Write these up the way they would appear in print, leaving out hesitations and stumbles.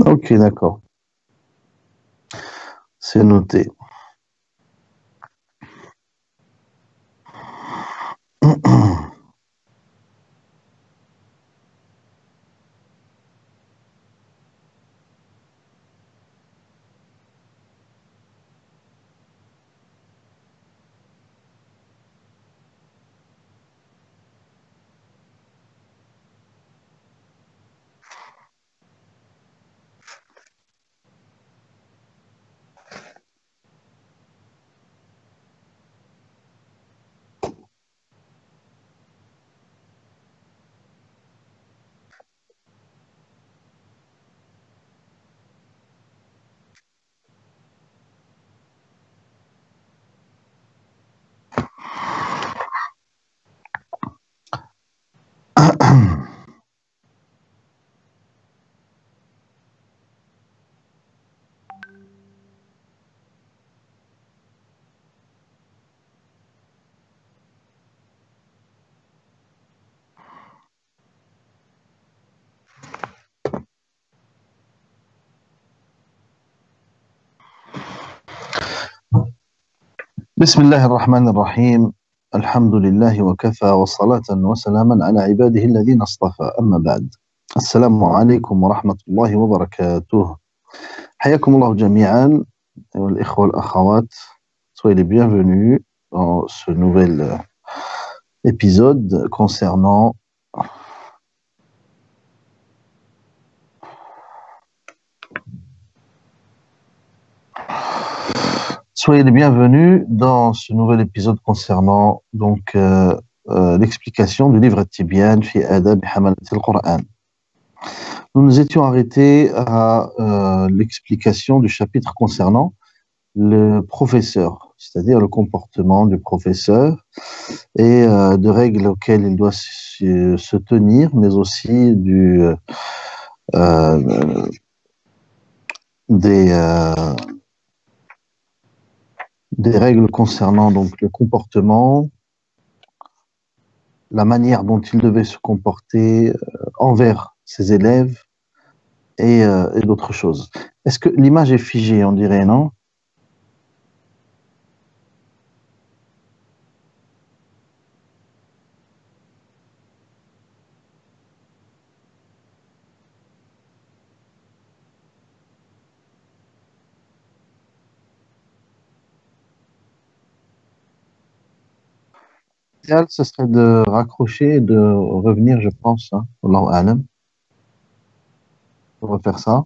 Ok, d'accord. C'est noté. بسم الله الرحمن الرحيم. الحمد لله وكفى وصلاة وسلاما على عباده الذين اصطفى أما بعد. السلام عليكم ورحمة الله وبركاته. حياكم الله جميعا الإخوة والأخوات. Soyez les bienvenus dans ce nouvel épisode concernant Soyez les bienvenus dans ce nouvel épisode concernant l'explication du livre At-Tibyan fi Adab Hamalat al-Qur'an. Nous nous étions arrêtés à l'explication du chapitre concernant le professeur, c'est-à-dire le comportement du professeur et de règles auxquelles il doit se tenir, mais aussi des règles concernant donc le comportement, la manière dont il devait se comporter envers ses élèves et d'autres choses. Est-ce que l'image est figée, on dirait, non? L'idéal, ce serait de raccrocher et de revenir, je pense, hein, Allahu a'lam, pour refaire ça.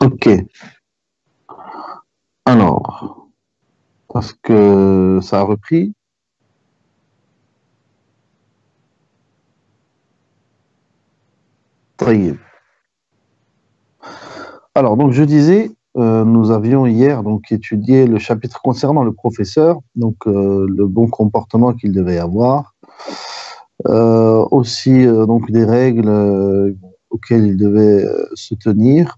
Ok. Alors, est-ce que ça a repris? طيب. Alors, donc je disais, nous avions hier donc étudié le chapitre concernant le professeur, donc le bon comportement qu'il devait avoir, aussi donc des règles auxquelles il devait se tenir,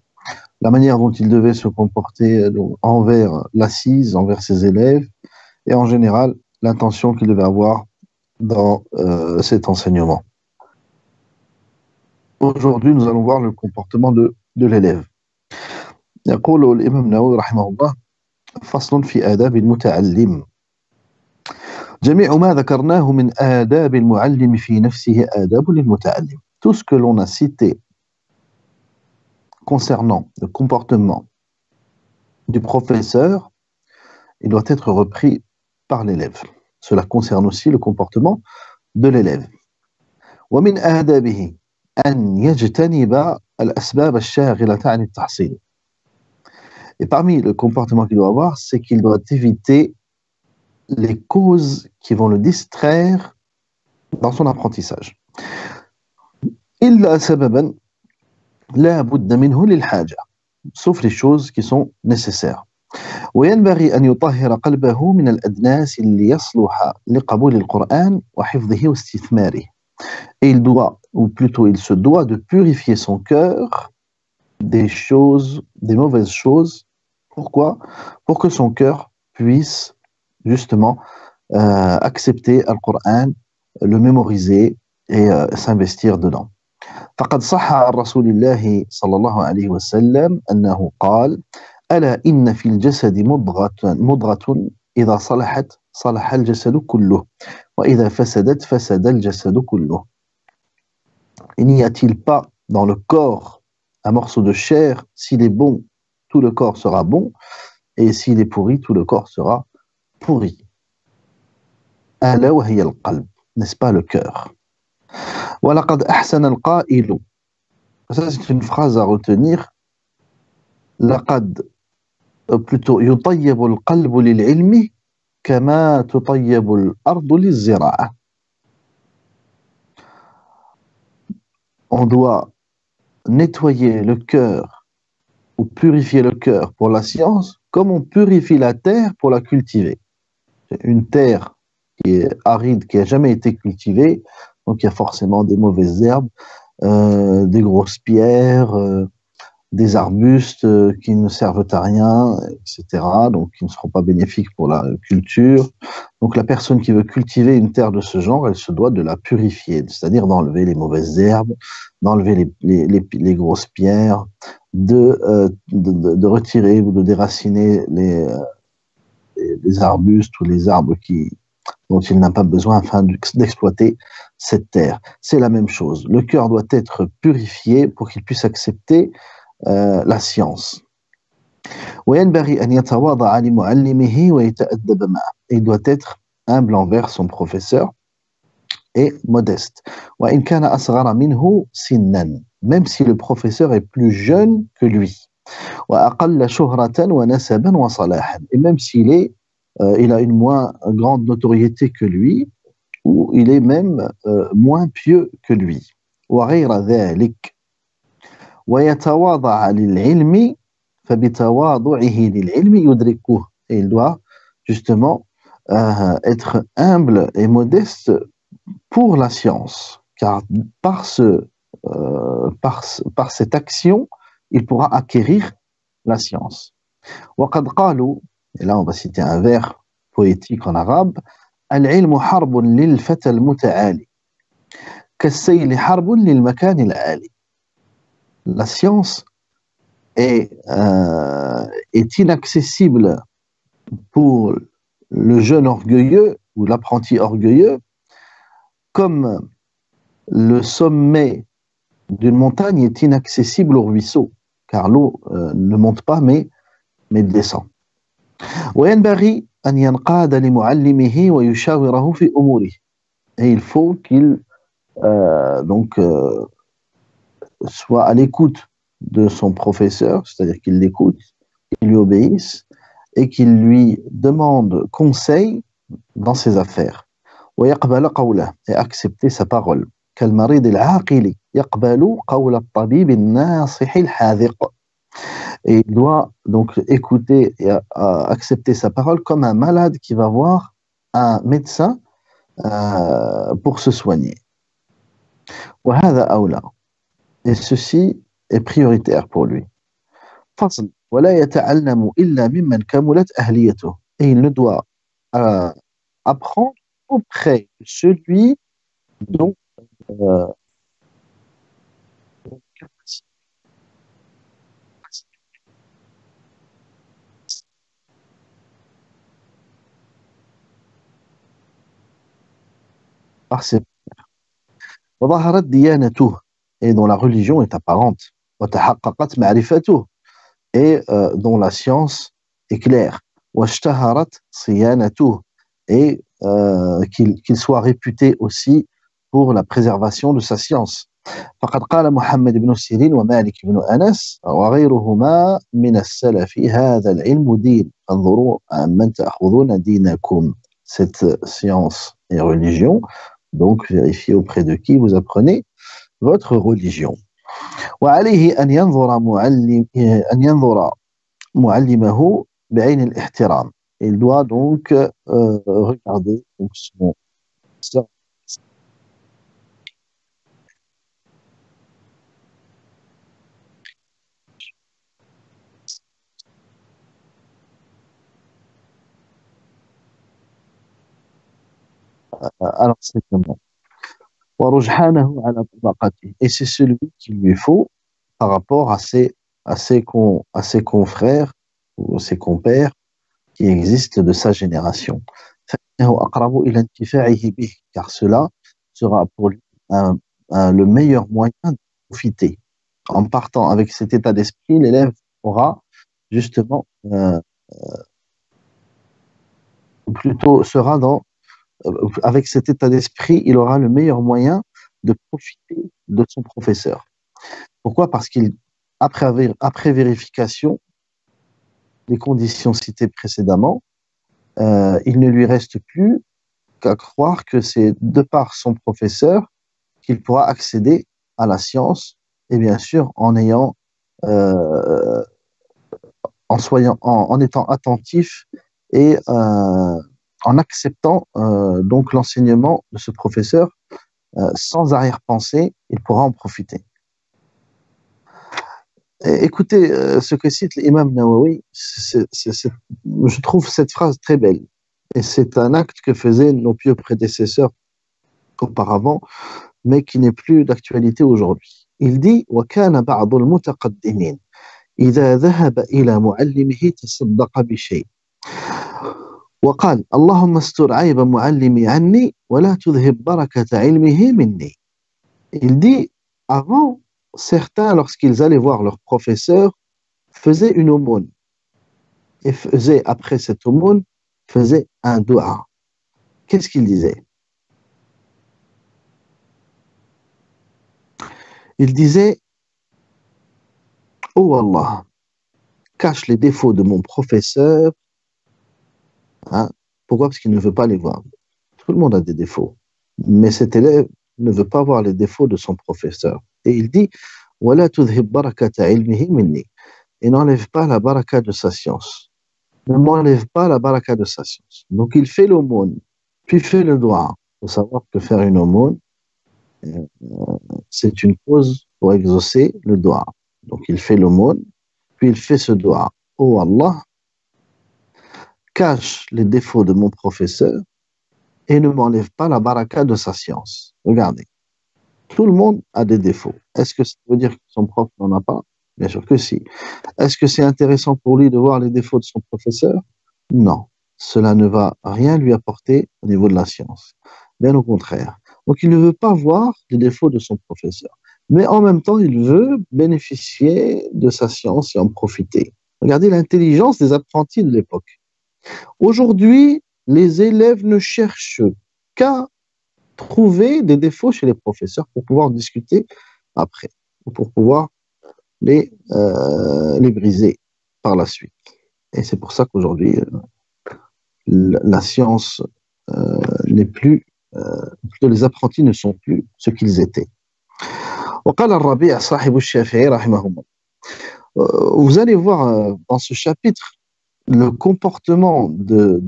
la manière dont il devait se comporter donc, envers l'assise, envers ses élèves, et en général l'intention qu'il devait avoir dans cet enseignement. Aujourd'hui, nous allons voir le comportement de l'élève. يقول الإمام النووي رحمه الله: فصل في آداب المتعلم. جميع ما ذكرناه من آداب المعلم في نفسه آداب للمتعلم. Tout ce que l'on a cité concernant le comportement du professeur, il doit être repris par l'élève. Cela concerne aussi le comportement de l'élève. ومن آدابه أن يجتنب الأسباب الشاغلة عن التحصيل. Et parmi le comportement qu'il doit avoir, c'est qu'il doit éviter les causes qui vont le distraire dans son apprentissage. إلا سببا لا بد منه للحاجة, sauf les choses qui sont nécessaires. وينبغي أن يطهر قلبه من الأدناس اللي يصلح لقبول القرآن وحفظه واستثماره. Et il doit, ou plutôt il se doit de purifier son cœur des choses, des mauvaises choses. Pourquoi? Pour que son cœur puisse justement accepter le Coran, le mémoriser et s'investir dedans. فقد صح عن رسول الله صلى الله عليه وسلم أنه قال: ألا إن في الجسد مضغة إذا صلحت صلح الجسد كله وإذا فسدت فسد الجسد كله. Il n'y a-t-il pas dans le corps un morceau de chair, s'il est bon, tout le corps sera bon, et s'il est pourri, tout le corps sera pourri. ألا وهي القلب, n'est-ce pas le cœur? وَلَقَدْ أَحْسَنَ الْقَائِلُ. Ça, c'est une phrase à retenir. لقد, plutôt, يطيب القلب للعلم كما تطيب الأرض للزراعة. On doit nettoyer le cœur ou purifier le cœur pour la science comme on purifie la terre pour la cultiver. Une terre qui est aride, qui n'a jamais été cultivée, donc il y a forcément des mauvaises herbes, des grosses pierres, des arbustes qui ne servent à rien, etc., donc qui ne seront pas bénéfiques pour la culture. Donc la personne qui veut cultiver une terre de ce genre, elle se doit de la purifier, c'est-à-dire d'enlever les mauvaises herbes, d'enlever les grosses pierres, de retirer ou de déraciner les arbustes ou les arbres dont il n'a pas besoin afin d'exploiter cette terre. C'est la même chose. Le cœur doit être purifié pour qu'il puisse accepter la science. وينبغي أن يتواضع لمعلمه ويتأدب معه. Il doit être humble envers son professeur et modeste. وإن كان أصغر منه سنا, même si le professeur est plus jeune que lui. وأقل شهرة ونسبا وصلاحا, et même il a une moins grande notoriété que lui, ou il est même moins pieux que lui. وغير ذلك. ويتواضع للعلم فبتواضعه للعلم يدركه. Et il doit justement être humble et modeste pour la science, car par cette action, il pourra acquérir la science. وقد قالوا, et là on va citer un vers poétique en arabe: العلم حرب للفتى المتعالي كالسيل حرب للمكان العالي. La science est inaccessible pour le jeune orgueilleux ou l'apprenti orgueilleux, comme le sommet d'une montagne est inaccessible au ruisseau, car l'eau ne monte pas mais descend. وينبغي أن ينقاد لمعلمه ويشاوره في أموره. Et il faut qu'il soit à l'écoute de son professeur, c'est-à-dire qu'il l'écoute, qu'il lui obéisse et qu'il lui demande conseil dans ses affaires. ويقبل قوله, et accepter sa parole. كالمريض العاقل يقبل قول الطبيب الناصح الحاذق. Et il doit donc écouter et accepter sa parole comme un malade qui va voir un médecin pour se soigner. وهذا أولى. Et ceci est prioritaire pour lui. فصل. ولا يتعلم إلا ممن كملت أهليته. Et il ne doit apprendre auprès de celui dont par ses وظهرت ديانته, et dont la religion est apparente, وتحققت معرفته, et dont la science est claire, واشتهرت صيانته, et qu'il soit réputé aussi pour la préservation de sa science. فقد قال محمد بن سيرين ومالك بن أنس وغيرهما من السلف هذا العلم دين انظروا من تأخذون دينكم. Cette science et religion, donc vérifiez auprès de qui vous apprenez votre religion. وعليه أن ينظر معلمه بعين الاحترام. Il doit donc regarder donc son alors c'est comment وَرُجْحَانَهُ عَلَى طَبَقَتِهِ. Et c'est celui qu'il lui faut par rapport à ses confrères ou ses compères qui existent de sa génération. فإنه أقرب إلى انتفاعه به, car cela sera pour lui le meilleur moyen de profiter. En partant avec cet état d'esprit, l'élève aura justement plutôt sera dans avec cet état d'esprit, il aura le meilleur moyen de profiter de son professeur. Pourquoi? Parce qu'après vérification des conditions citées précédemment, il ne lui reste plus qu'à croire que c'est de par son professeur qu'il pourra accéder à la science, et bien sûr en étant attentif et en acceptant donc l'enseignement de ce professeur sans arrière-pensée, il pourra en profiter. Et écoutez ce que cite l'imam Nawawi, je trouve cette phrase très belle. Et c'est un acte que faisaient nos pieux prédécesseurs auparavant, mais qui n'est plus d'actualité aujourd'hui. Il dit وَكَانَ بَعْضُ الْمُتَقَدِّمِينَ إِذَا ذَهَبَ إِلَى مُعَلِّمِهِ تَصَدَّقَ بِشَيْءٍ وقال اللهم استر عيب معلمي عني ولا تذهب بركة علمه مني. Il dit, avant, certains, lorsqu'ils allaient voir leur professeur, faisaient une aumône. Et après cette aumône, faisaient un dua. Qu'est-ce qu'il disait? Il disait, oh Allah, cache les défauts de mon professeur. Hein? Pourquoi? Parce qu'il ne veut pas les voir. Tout le monde a des défauts. Mais cet élève ne veut pas voir les défauts de son professeur. Et il dit, وَلَا تُذْهِبْ بَرَكَةَ عِلْمِهِ مِنِّي. Et n'enlève pas la baraka de sa science. Ne m'enlève pas la baraka de sa science. Donc il fait l'aumône, puis fait le doigt. Il faut savoir que faire une aumône, c'est une cause pour exaucer le doigt. Donc il fait l'aumône, puis il fait ce doigt. Oh Allah, cache les défauts de mon professeur et ne m'enlève pas la baraka de sa science. Regardez, tout le monde a des défauts. Est-ce que ça veut dire que son prof n'en a pas? Bien sûr que si. Est-ce que c'est intéressant pour lui de voir les défauts de son professeur? Non. Cela ne va rien lui apporter au niveau de la science. Bien au contraire. Donc il ne veut pas voir les défauts de son professeur. Mais en même temps, il veut bénéficier de sa science et en profiter. Regardez l'intelligence des apprentis de l'époque. Aujourd'hui, les élèves ne cherchent qu'à trouver des défauts chez les professeurs pour pouvoir discuter après, ou pour pouvoir les briser par la suite. Et c'est pour ça qu'aujourd'hui, la science n'est plus, plutôt les apprentis ne sont plus ce qu'ils étaient. وقال الربيع صاحب الشافعي رحمه الله. Vous allez voir dans ce chapitre le comportement de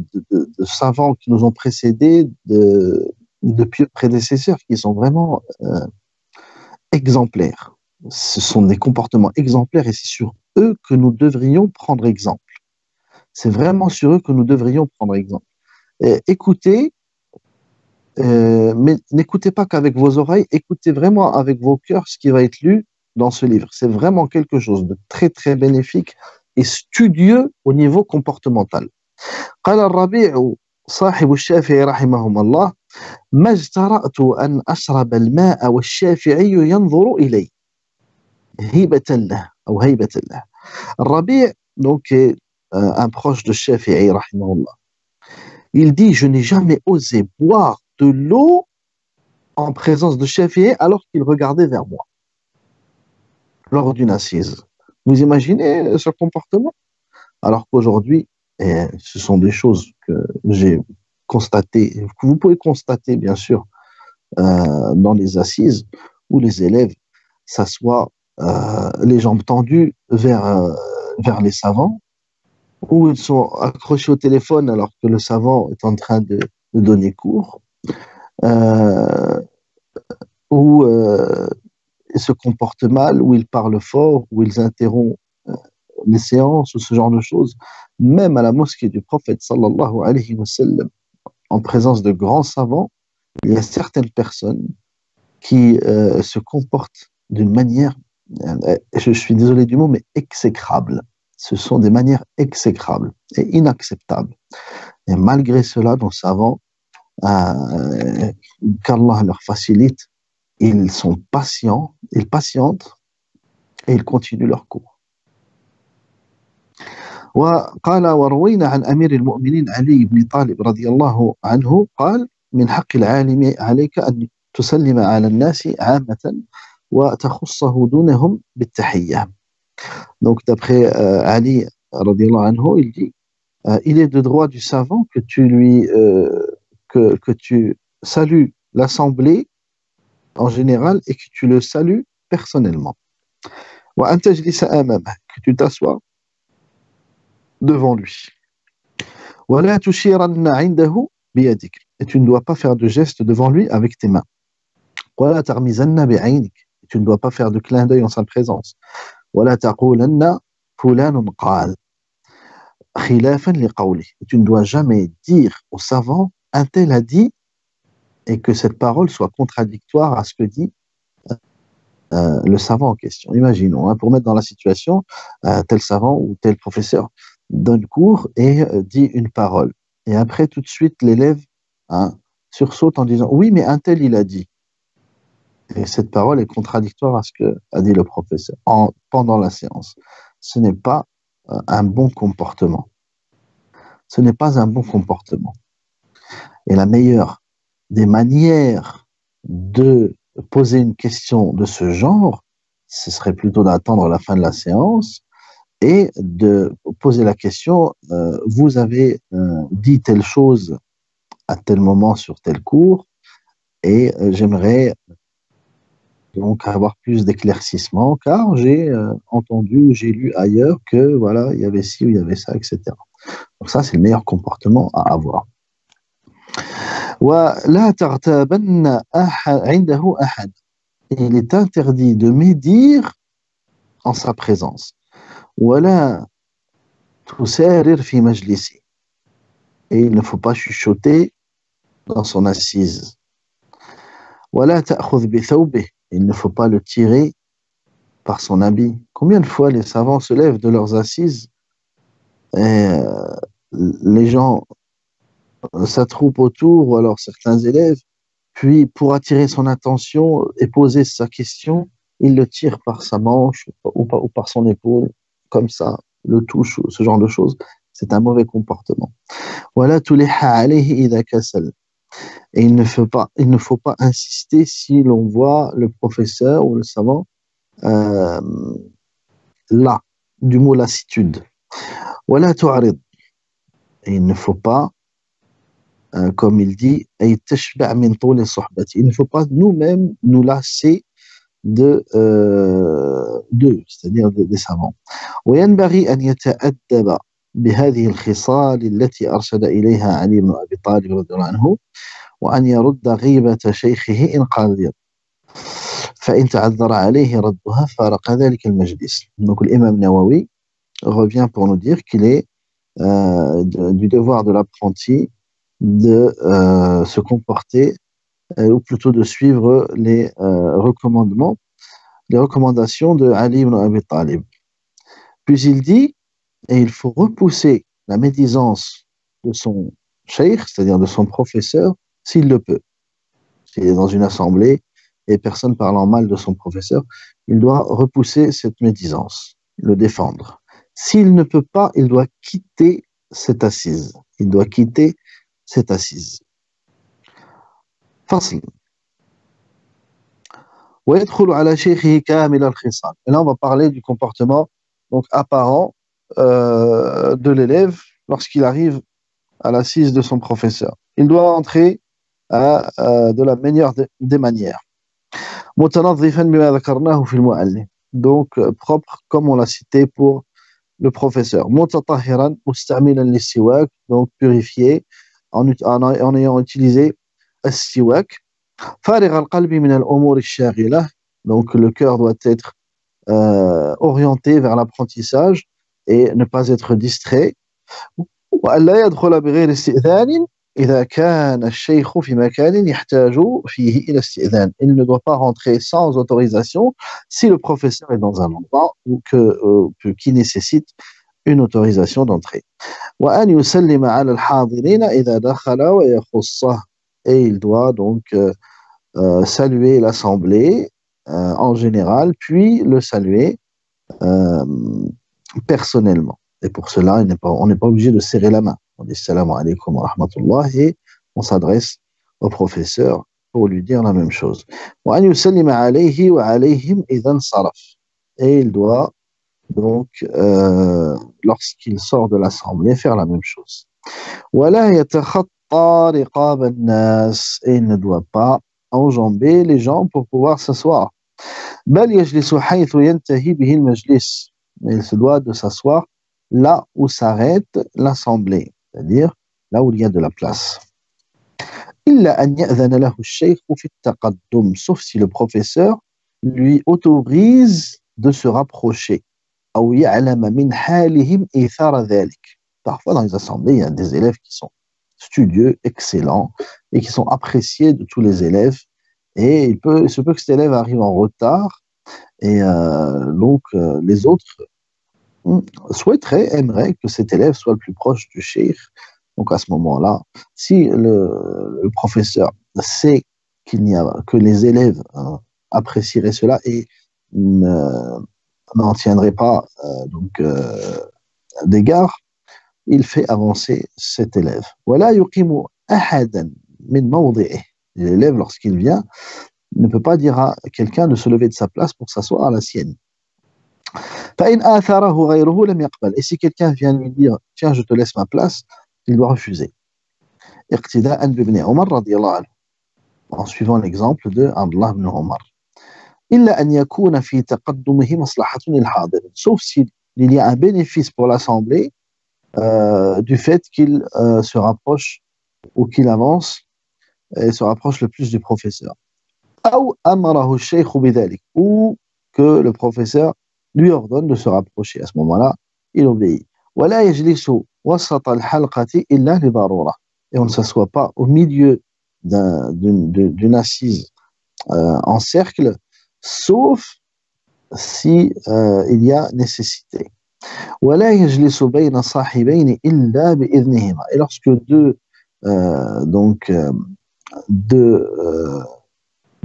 savants qui nous ont précédés, de pieux prédécesseurs qui sont vraiment exemplaires. Ce sont des comportements exemplaires et c'est sur eux que nous devrions prendre exemple. C'est vraiment sur eux que nous devrions prendre exemple. Écoutez, mais n'écoutez pas qu'avec vos oreilles, écoutez vraiment avec vos cœurs ce qui va être lu dans ce livre. C'est vraiment quelque chose de très très bénéfique et studieux au niveau comportemental. قال الربيع صاحب الشافعي رحمه الله ما اجترأت أن أشرب الماء والشافعي ينظر إلي هيبة له أو هيبة له. الربيع donc est un proche de Shafi'i rahimahullah. Il dit je n'ai jamais osé boire de l'eau en présence de Shafi'i alors qu'il regardait vers moi lors d'une assise. Vous imaginez ce comportement? Alors qu'aujourd'hui, ce sont des choses que j'ai constatées, que vous pouvez constater bien sûr dans les assises où les élèves s'assoient les jambes tendues vers les savants, ou ils sont accrochés au téléphone alors que le savant est en train de donner cours, euh, ou ils se comportent mal, ou ils parlent fort, ou ils interrompent les séances, ou ce genre de choses. Même à la mosquée du prophète sallallahu alayhi wa sallam, en présence de grands savants, il y a certaines personnes qui se comportent d'une manière, je suis désolé du mot, mais exécrable. Ce sont des manières exécrables et inacceptables. Et malgré cela, nos savants, qu'Allah leur facilite, ils sont patients, ils patientent et ils continuent leur cours. وقال وروينا عن أمير المؤمنين علي بن طالب رضي الله عنه قال من حق العالم عليك أن تسلم على الناس عامة وتخصه دونهم بالتحية. Donc d'après Ali radiallahu anhu, il dit il est de droit du savant que que tu salues l'assemblée en général et que tu le salues personnellement. وأن تجلس أمامه, que tu t'assois devant lui. ولا تشيرن عنده بيدك, et tu ne dois pas faire de geste devant lui avec tes mains. ولا تغمزن بعينك, et tu ne dois pas faire de clin d'œil en sa présence. ولا تقولن فلان قال خلافا لقوله, et tu ne dois jamais dire au savant un tel a dit et que cette parole soit contradictoire à ce que dit le savant en question. Imaginons, pour mettre dans la situation, tel savant ou tel professeur donne cours et dit une parole. Et après, tout de suite, l'élève sursaute en disant « Oui, mais un tel, il a dit ». Et cette parole est contradictoire à ce qu'a dit le professeur pendant la séance. Ce n'est pas un bon comportement. Ce n'est pas un bon comportement. Et la meilleure des manières de poser une question de ce genre, ce serait plutôt d'attendre la fin de la séance et de poser la question vous avez dit telle chose à tel moment sur tel cours et j'aimerais donc avoir plus d'éclaircissement car j'ai entendu, j'ai lu ailleurs que voilà, il y avait ci ou il y avait ça, etc. Donc ça, c'est le meilleur comportement à avoir. ولا تغتابن عنده أحد. Il est interdit de médire en sa présence. ولا تسارر في مجلسه. Et il ne faut pas chuchoter dans son assise. ولا تأخذ بثوبه. Il ne faut pas le tirer par son habit. Combien de fois les savants se lèvent de leurs assises et les gens s'attroupent autour, ou alors certains élèves, puis pour attirer son attention et poser sa question, il le tire par sa manche ou par son épaule, comme ça, le touche, ce genre de choses. C'est un mauvais comportement. Voilà tous les alayhi idha kasal. Et il ne faut pas insister si l'on voit le professeur ou le savant là, du mot lassitude. Voilà tu'arid. Et il ne faut pas comme il dit, il ne faut pas nous-mêmes nous lasser d'eux, c'est-à-dire des savants. وينبغي أن يتأدب بهذه الخصال التي أرشد إليها علي بن أبي طالب رضي الله عنه وأن يرد غيبة شيخه إن قدر فإن تعذر عليه ردها فارق ذلك المجلس. Donc l'imam Nawawi revient pour nous dire qu'il est du devoir de l'apprenti de se comporter ou plutôt de suivre les recommandations de Ali ibn Abi Talib. Puis il dit, et il faut repousser la médisance de son cheikh, c'est-à-dire de son professeur, s'il le peut. S'il est dans une assemblée et personne parlant mal de son professeur, il doit repousser cette médisance, le défendre. S'il ne peut pas, il doit quitter cette assise. Il doit quitter cette assise. فصل ويدخل على شيخه كامل الخصال. Et là, on va parler du comportement donc apparent de l'élève lorsqu'il arrive à l'assise de son professeur. Il doit entrer de la meilleure des manières. متنظفا بما ذكرناه في المعلم. propre, comme on l'a cité pour le professeur. متطهرا مستعملا للسواك, donc purifié en ayant utilisé السواك. فارغ القلب من الأمور الشاغلة, donc le cœur doit être orienté vers l'apprentissage et ne pas être distrait. وألا يدخل بغير استئذان إذا كان الشيخ في مكان يحتاج فيه إلى استئذان. Il ne doit pas rentrer sans autorisation si le professeur est dans un endroit qui nécessite une autorisation d'entrée. وأن يسلم على الحاضرين إذا دخل ويخصه. Et il doit donc saluer l'assemblée en général, puis le saluer euh, personnellement. Et pour cela, on n'est pas obligé de serrer la main. On dit salam alaikum wa rahmatullah et on s'adresse au professeur pour lui dire la même chose. وأن يسلم عليه وعليهم إذا انصرف. Et il doit donc, lorsqu'il sort de l'assemblée, faire la même chose. ولا يتخطى رقاب الناس. Et il ne doit pas enjamber les gens pour pouvoir s'asseoir. بل يجلس حيث ينتهي به المجلس. Il se doit de s'asseoir là où s'arrête l'assemblée, c'est-à-dire là où il y a de la place. إلا أن يأذن له الشيخ في التقدم, sauf si le professeur lui autorise de se rapprocher. أو يعلم من حالهم إيثار ذلك. Parfois dans les assemblées, il y a des élèves qui sont studieux, excellents et qui sont appréciés de tous les élèves. Et il se peut que cet élève arrive en retard et les autres aimeraient que cet élève soit le plus proche du cheikh. Donc à ce moment-là, si le professeur sait que les élèves apprécieraient cela et n'en tiendraient pas d'égard, il fait avancer cet élève. ولا يقيم أحدا من موضعه. L'élève, lorsqu'il vient, ne peut pas dire à quelqu'un de se lever de sa place pour s'asseoir à la sienne. فإن آثره غيره لم يقبل. Et si quelqu'un vient lui dire tiens, je te laisse ma place, il doit refuser. اقتداء بابن عمر رضي الله عنه, en suivant l'exemple de Abdullah ibn Omar. إلا أن يكون في تقدمه مصلحة للحاضر, sauf s'il y a un bénéfice pour l'assemblée du fait qu'il se rapproche ou qu'il avance et se rapproche le plus du professeur. أو أمره الشيخ بذلك, ou que le professeur lui ordonne de se rapprocher. À ce moment-là, il obéit. ولا يجلس وسط الحلقة إلا لضرورة. Et on ne s'assoit pas au milieu d'une assise en cercle, sauf si il y a nécessité. ولا يجلس بين صاحبين إلا بإذنهما. Et lorsque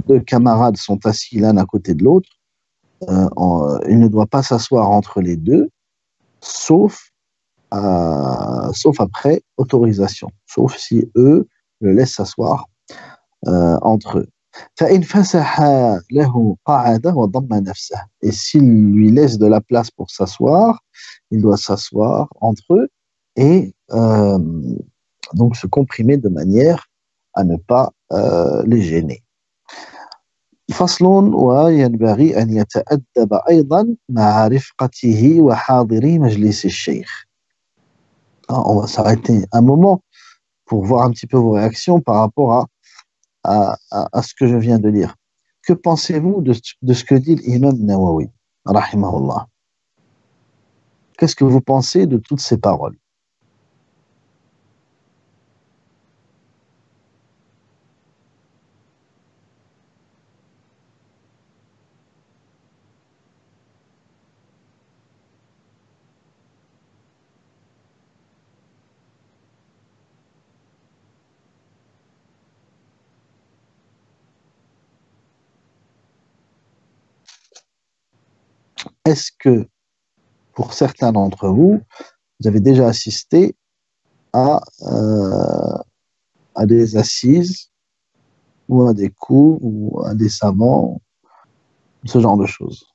deux camarades sont assis l'un à côté de l'autre, il ne doit pas s'asseoir entre les deux, sauf après autorisation, sauf si eux le laissent s'asseoir entre eux. فإن فسح له قعد وضم نفسه. Et s'il lui laisse de la place pour s'asseoir, il doit s'asseoir entre eux et donc se comprimer de manière à ne pas les gêner. فصل وينبغي أن يتأدب أيضا مع رفقته وحاضري مجلس الشيخ. On va s'arrêter un moment pour voir un petit peu vos réactions par rapport à ce que je viens de lire. Que pensez-vous de ce que dit l'imam Nawawi, rahimahullah? Qu'est-ce que vous pensez de toutes ces paroles? Est-ce que, pour certains d'entre vous, vous avez déjà assisté à des assises ou à des cours ou à des savants, ce genre de choses?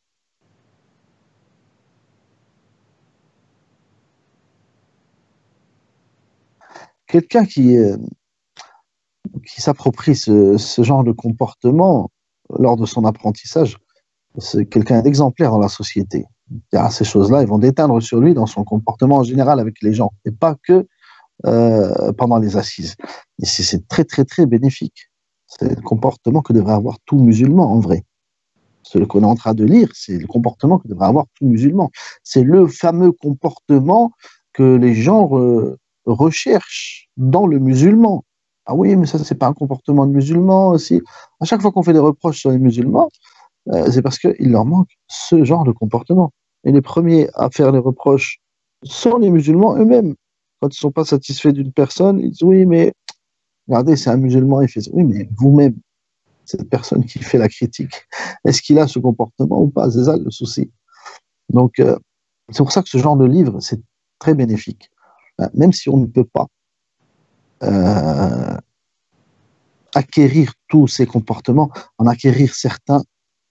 Quelqu'un qui s'approprie ce genre de comportement lors de son apprentissage c'est quelqu'un d'exemplaire dans la société. Ces choses-là, ils vont déteindre sur lui dans son comportement en général avec les gens, et pas que pendant les assises. Et c'est très, très, très bénéfique. C'est le comportement que devrait avoir tout musulman, en vrai. Ce qu'on est en train de lire, c'est le comportement que devrait avoir tout musulman. C'est le fameux comportement que les gens recherchent dans le musulman. Ah oui, mais ça, c'est pas un comportement de musulman aussi. À chaque fois qu'on fait des reproches sur les musulmans, c'est parce qu'il leur manque ce genre de comportement. Et les premiers à faire les reproches sont les musulmans eux-mêmes. Quand ils ne sont pas satisfaits d'une personne, ils disent oui, mais regardez, c'est un musulman, il fait ça. Oui, mais vous-même, cette personne qui fait la critique, est-ce qu'il a ce comportement ou pas? C'est ça le souci. Donc, c'est pour ça que ce genre de livre, c'est très bénéfique. Même si on ne peut pas euh, acquérir tous ces comportements, en acquérir certains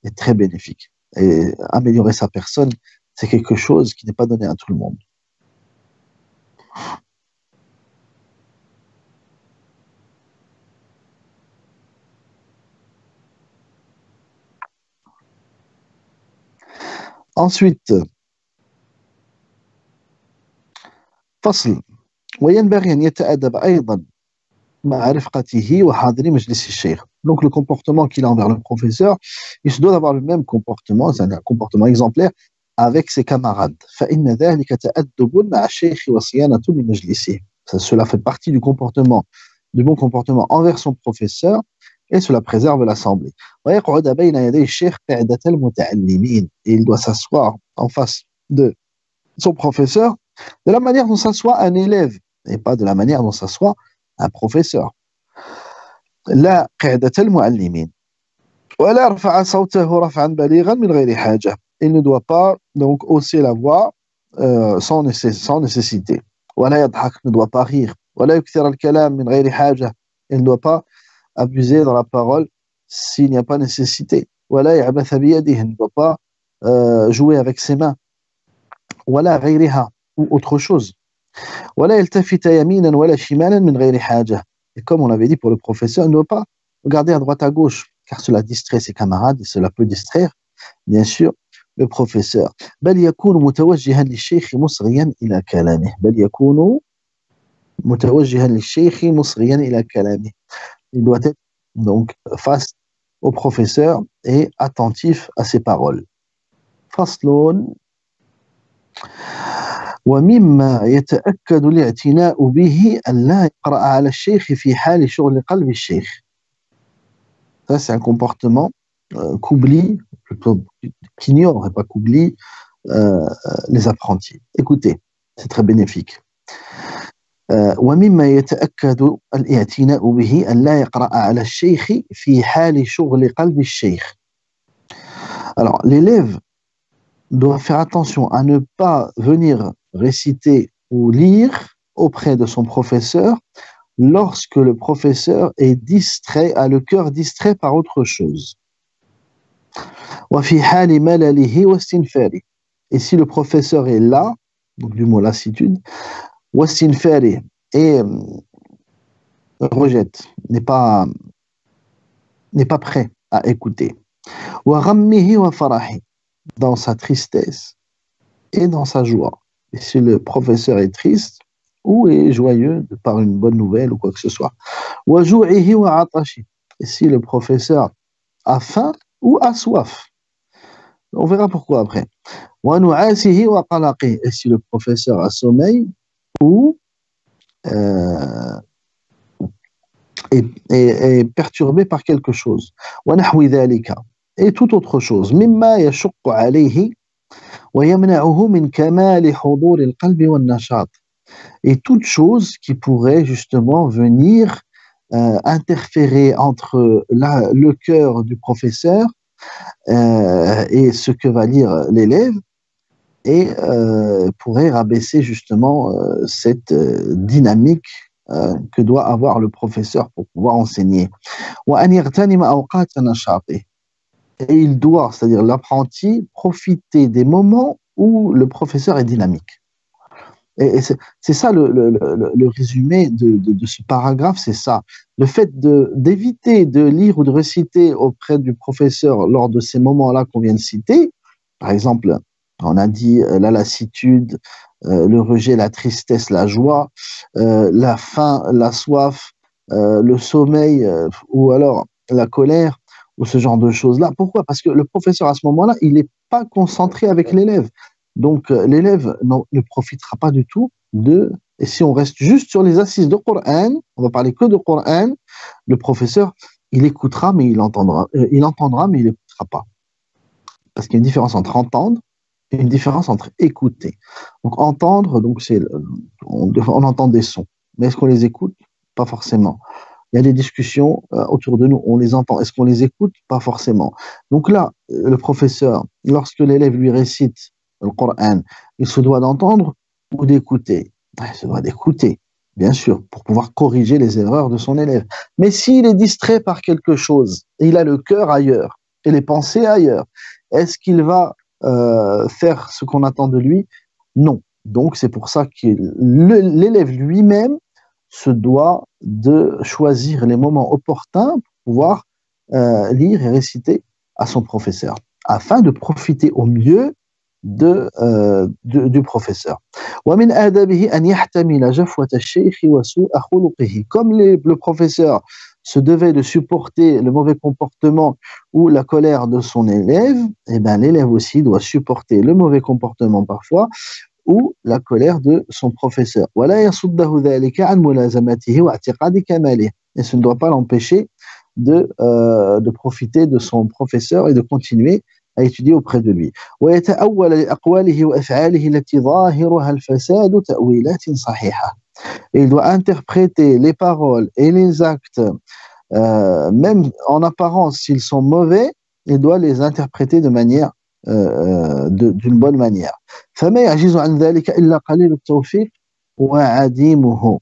est très bénéfique. Et améliorer sa personne, c'est quelque chose qui n'est pas donné à tout le monde. Ensuite, فصل وينبغي أن يتأدب أيضا مع رفقته وحاضر مجلس الشيخ. Donc le comportement qu'il a envers le professeur, il se doit avoir le même comportement, c'est un comportement exemplaire avec ses camarades. فإن ذلك تأدب مع الشيخ وصيانة لمجلسه. Cela fait partie du comportement, du bon comportement envers son professeur et cela préserve l'assemblée. ويقعد بين يدي الشيخ قعدة المتعلمين. Et il doit s'asseoir en face de son professeur de la manière dont s'assoit un élève et pas de la manière dont s'assoit un professeur. لا قعدة المعلمين ولا رفع صوته رفعا بليغا من غير حاجة. Il ne doit pas donc hausser la voix sans nécessité. ولا يضحك, ne doit pas rire. ولا يكثر الكلام من غير حاجة. Il ne doit pas abuser dans la parole s'il n'y a pas nécessité. ولا يعبث بيده, il ne doit pas jouer avec ses mains. ولا غيرها, ou autre chose. ولا يلتفت يمينا ولا شمالا من غير حاجة. Et comme on l'avait dit pour le professeur, il ne doit pas regarder à droite à gauche, car cela distrait ses camarades et cela peut distraire, bien sûr, le professeur. بل يكون متوجها للشيخ مصغيا إلى كلامه. بل يكون متوجها للشيخ مصغيا إلى كلامه. Il doit être donc face au professeur et attentif à ses paroles. فصل ومما يتأكد الاعتناء به أن لا يقرأ على الشيخ في حال شغل قلب الشيخ. Ça, c'est un comportement qu'oublie, qu'ignorent et pas qu'oublie les apprentis. Écoutez, c'est très bénéfique. ومما يتأكد الاعتناء به أن لا يقرأ على الشيخ في حال شغل قلب الشيخ. Alors, l'élève doit faire attention à ne pas venir réciter ou lire auprès de son professeur lorsque le professeur est distrait, a le cœur distrait par autre chose. وفي حال ملله واستنفاره. Et si le professeur est là, donc du mot lassitude, واستنفاره, et rejette, n'est pas prêt à écouter. وغمه وفرحه, dans sa tristesse et dans sa joie. Et si le professeur est triste ou est joyeux par une bonne nouvelle ou quoi que ce soit. وجوعه وعطشه. Et si le professeur a faim ou a soif. On verra pourquoi après. ونعاسه وقلقه. Et si le professeur a sommeil ou est perturbé par quelque chose. ونحو ذلك. Et toute autre chose. مما يشق عليه ويمنعه من كمال حضور القلب والنشاط. Et toute chose qui pourrait justement venir interférer entre le cœur du professeur et ce que va lire l'élève et pourrait rabaisser justement cette dynamique que doit avoir le professeur pour pouvoir enseigner. وأن يغتنم أوقات نشاطه. Et il doit, c'est-à-dire l'apprenti, profiter des moments où le professeur est dynamique. Et c'est ça le résumé de ce paragraphe, c'est ça. Le fait d'éviter de lire ou de réciter auprès du professeur lors de ces moments-là qu'on vient de citer, par exemple, on a dit la lassitude, le rejet, la tristesse, la joie, la faim, la soif, le sommeil, ou alors la colère, ou ce genre de choses-là. Pourquoi? Parce que le professeur, à ce moment-là, il n'est pas concentré avec l'élève. Donc, l'élève ne profitera pas du tout de... Et si on reste juste sur les assises de Coran, on va parler que de Coran, le professeur, il écoutera, mais il entendra, mais il n'écoutera pas. Parce qu'il y a une différence entre entendre et une différence entre écouter. Donc, entendre, donc on entend des sons. Mais est-ce qu'on les écoute? Pas forcément. Il y a des discussions autour de nous, on les entend. Est-ce qu'on les écoute? Pas forcément. Donc là, le professeur, lorsque l'élève lui récite le Coran, il se doit d'entendre ou d'écouter. Il se doit d'écouter, bien sûr, pour pouvoir corriger les erreurs de son élève. Mais s'il est distrait par quelque chose, et il a le cœur ailleurs, et les pensées ailleurs, est-ce qu'il va faire ce qu'on attend de lui? Non. Donc c'est pour ça que l'élève lui-même se doit de choisir les moments opportuns pour pouvoir lire et réciter à son professeur, afin de profiter au mieux du professeur. ومن آدابه أن يحتمل جفوة الشيخ وسوء خلقه. Comme le professeur se devait de supporter le mauvais comportement ou la colère de son élève, eh ben, l'élève aussi doit supporter le mauvais comportement parfois ou la colère de son professeur. ولا يصده ذلك عن ملازمته واعتقاد كماله. Et ce ne doit pas l'empêcher de profiter de son professeur et de continuer à étudier auprès de lui. ويتأول لأقواله وأفعاله التي ظاهرها الفساد تأويلات صحيحة. Et il doit interpréter les paroles et les actes, même en apparence s'ils sont mauvais, il doit les interpréter de manière d'une bonne manière. فما يعجز عن ذلك إلا قليل التوفيق وعديمه.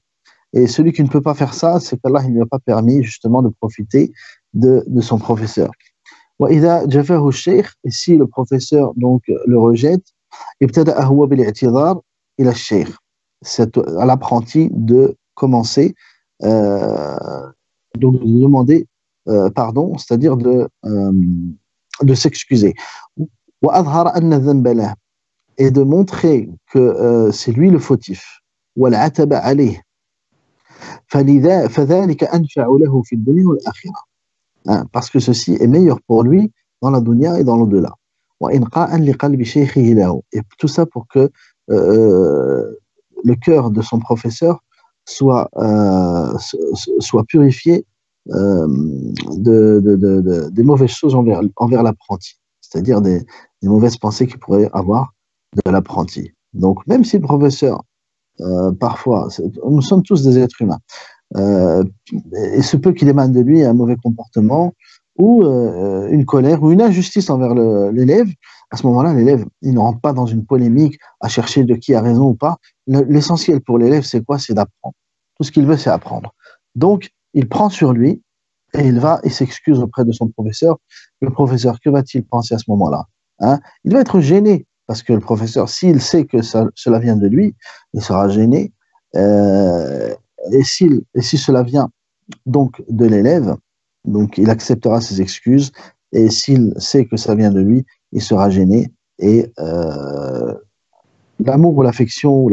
Et celui qui ne peut pas faire ça, c'est qu'Allah ne lui a pas permis justement de profiter de son professeur. وإذا جفاه الشيخ, et si le professeur donc le rejette, ابتدأ هو بالاعتذار إلى الشيخ. C'est à l'apprenti de commencer donc de demander pardon, c'est-à-dire de s'excuser. وأظهر أن الذنب له, et de montrer que c'est lui le fautif. والعتب عليه. فذلك أنفع له في الدنيا والآخرة. Parce que ceci est meilleur pour lui dans la dunya et dans l'au-delà. وإنقاء لقلب شيخه له. Et tout ça pour que le cœur de son professeur soit purifié des mauvaises choses envers l'apprenti, c'est-à-dire des mauvaises pensées qu'il pourrait avoir de l'apprenti. Donc même si le professeur, parfois, nous sommes tous des êtres humains, il se peut qu'il émane de lui un mauvais comportement ou une colère ou une injustice envers l'élève. À ce moment-là, l'élève, il ne rentre pas dans une polémique à chercher de qui a raison ou pas. L'essentiel pour l'élève, c'est quoi? C'est d'apprendre. Tout ce qu'il veut, c'est apprendre. Donc, il prend sur lui et il s'excuse auprès de son professeur. Le professeur, que va-t-il penser à ce moment-là? Il va être gêné parce que le professeur, s'il sait que cela vient de lui, il sera gêné. Et si cela vient donc de l'élève, donc il acceptera ses excuses, et s'il sait que ça vient de lui, il sera gêné, et l'amour ou l'affection ou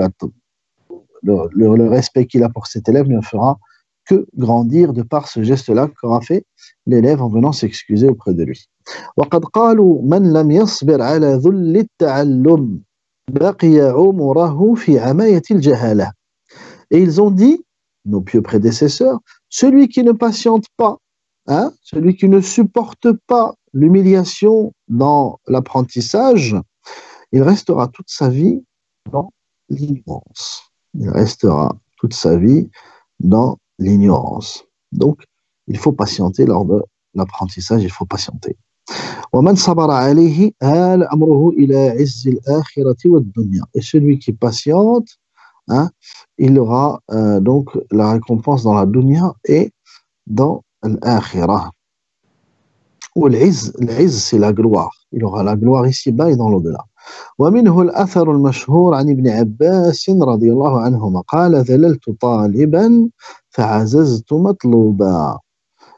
le respect qu'il a pour cet élève ne fera que grandir de par ce geste-là qu'aura fait l'élève en venant s'excuser auprès de lui. وقد قالوا من لم يصبر على ذل التعلم بقي عمره في عماية الجهالة. Et ils ont dit, nos pieux prédécesseurs, celui qui ne patiente pas, celui qui ne supporte pas l'humiliation dans l'apprentissage, il restera toute sa vie dans l'ignorance. Il restera toute sa vie dans l'ignorance. Donc, il faut patienter lors de l'apprentissage, il faut patienter. ومن صبر عليه آل أمره إلى عز الآخرة والدنيا. Et celui qui patiente, il aura donc la récompense dans la dunya et dans l'akhirah. Ou l'izz, c'est la gloire. Il aura la gloire ici-bas et dans l'au-delà. ومنه الأثر المشهور عن ابن عباس رضي الله عنهما قال ذللت طالبا فعززت مطلوبا.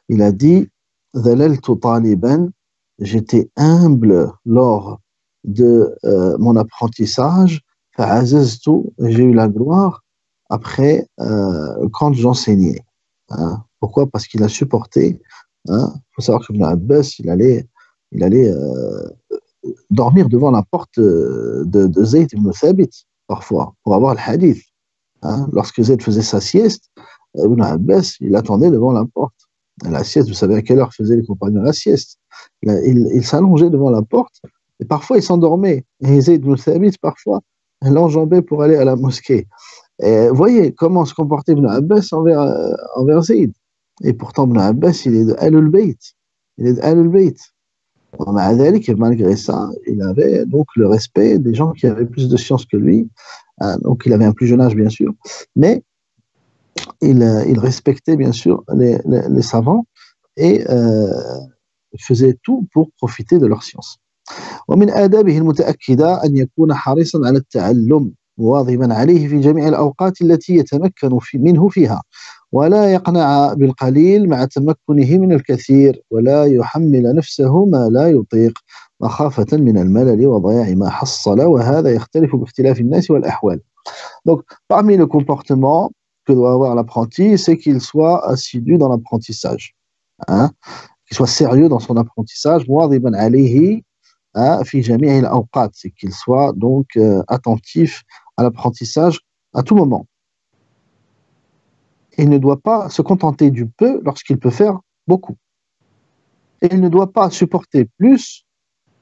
Il a dit ذللت طالبا, j'étais humble lors de mon apprentissage, فعززت, j'ai eu la gloire après quand j'enseignais. Hein. Pourquoi? Parce qu'il a supporté. Hein. Il faut savoir que Ibn Abbas, il allait dormir devant la porte de Zayd ibn Thabit, parfois, pour avoir le hadith. Hein. Lorsque Zayd faisait sa sieste, Ibn Abbas, il attendait devant la porte. Et la sieste, vous savez à quelle heure faisaient les compagnons la sieste? Il s'allongeait devant la porte, et parfois il s'endormait. Et Zayd ibn Thabit, parfois, l'enjambait pour aller à la mosquée. Et voyez comment se comportait Ibn Abbas envers Zayd. Et pourtant, Ibn Abbas, il est de Ahlul Bayt. Il est de Ahlul Bayt. Malgré ça, il avait donc le respect des gens qui avaient plus de science que lui. Donc, il avait un plus jeune âge, bien sûr. Mais il respectait, bien sûr, les savants et faisait tout pour profiter de leur science. ومن آدابه المتأكدة أن يكون حريصا على التعلم مواظبا عليه في جميع الأوقات التي يتمكن منه فيها ولا يقنع بالقليل مع تمكنه من الكثير ولا يحمل نفسه ما لا يطيق مخافة من الملل وضياع ما حصل وهذا يختلف باختلاف الناس والأحوال. Donc, parmi le comportement que doit avoir l'apprenti, c'est qu'il soit assidu dans l'apprentissage, hein? Qu'il soit sérieux dans son apprentissage, مواظبا عليه في جميع الأوقات, c'est qu'il soit donc attentif à l'apprentissage à tout moment. Il ne doit pas se contenter du peu lorsqu'il peut faire beaucoup. Et il ne doit pas supporter plus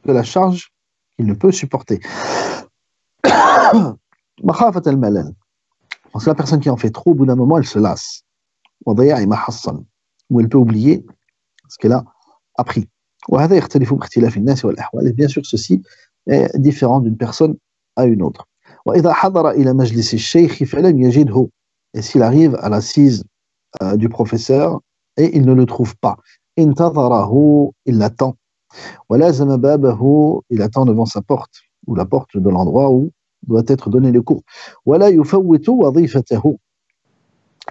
que la charge qu'il ne peut supporter. مخافة الملل. Parce que la personne qui en fait trop, au bout d'un moment, elle se lasse. وضياع ما حصل. Ou elle peut oublier ce qu'elle a appris. وهذا يختلف باختلاف الناس والأحوال. Et bien sûr, ceci est différent d'une personne à une autre. وإذا حضر إلى مجلس الشيخ فلم يجده. Et s'il arrive à l'assise du professeur et il ne le trouve pas, انتظره, il l'attend. ولازم بابه, il attend devant sa porte ou la porte de l'endroit où doit être donné le cours. ولا يفوت وظيفته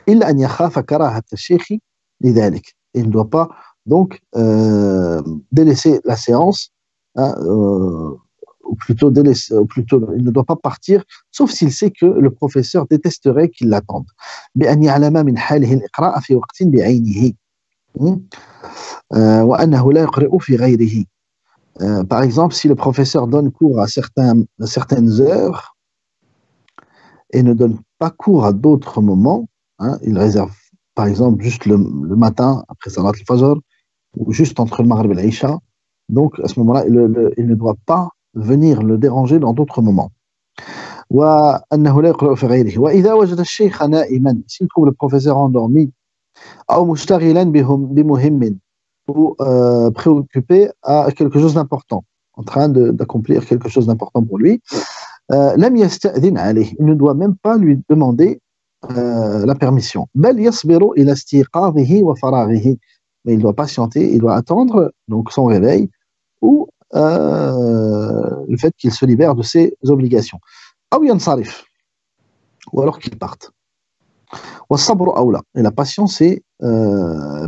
إلا أن يخاف كراهة الشيخ لذلك. Il ne doit pas donc délaisser la séance, hein, ou plutôt il ne doit pas partir, sauf s'il sait que le professeur détesterait qu'il l'attende. بأن يعلم من حاله الإقراء في وقت بعينه وأنه لا يقرأ في غيره. Par exemple, si le professeur donne cours à certaines heures et ne donne pas cours à d'autres moments, hein, il réserve par exemple juste le matin après Salat al-Fajr ou juste entre le Maghrib et l'Isha, donc à ce moment-là, il ne doit pas venir le déranger dans d'autres moments. وأنه لا يقرأ في غيره. وإذا وجد الشيخ نائما, s'il trouve le professeur endormi, أو مشتغلا بمهم, ou préoccupé à quelque chose d'important, en train d'accomplir quelque chose d'important pour lui, لم يستأذن عليه, il ne doit même pas lui demander la permission. بل يصبر إلى استيقاظه وفراغه, mais il doit patienter, il doit attendre donc son réveil ou le fait qu'il se libère de ses obligations. أو ينصرف, ou alors qu'il parte. والصبر أولى, et la patience est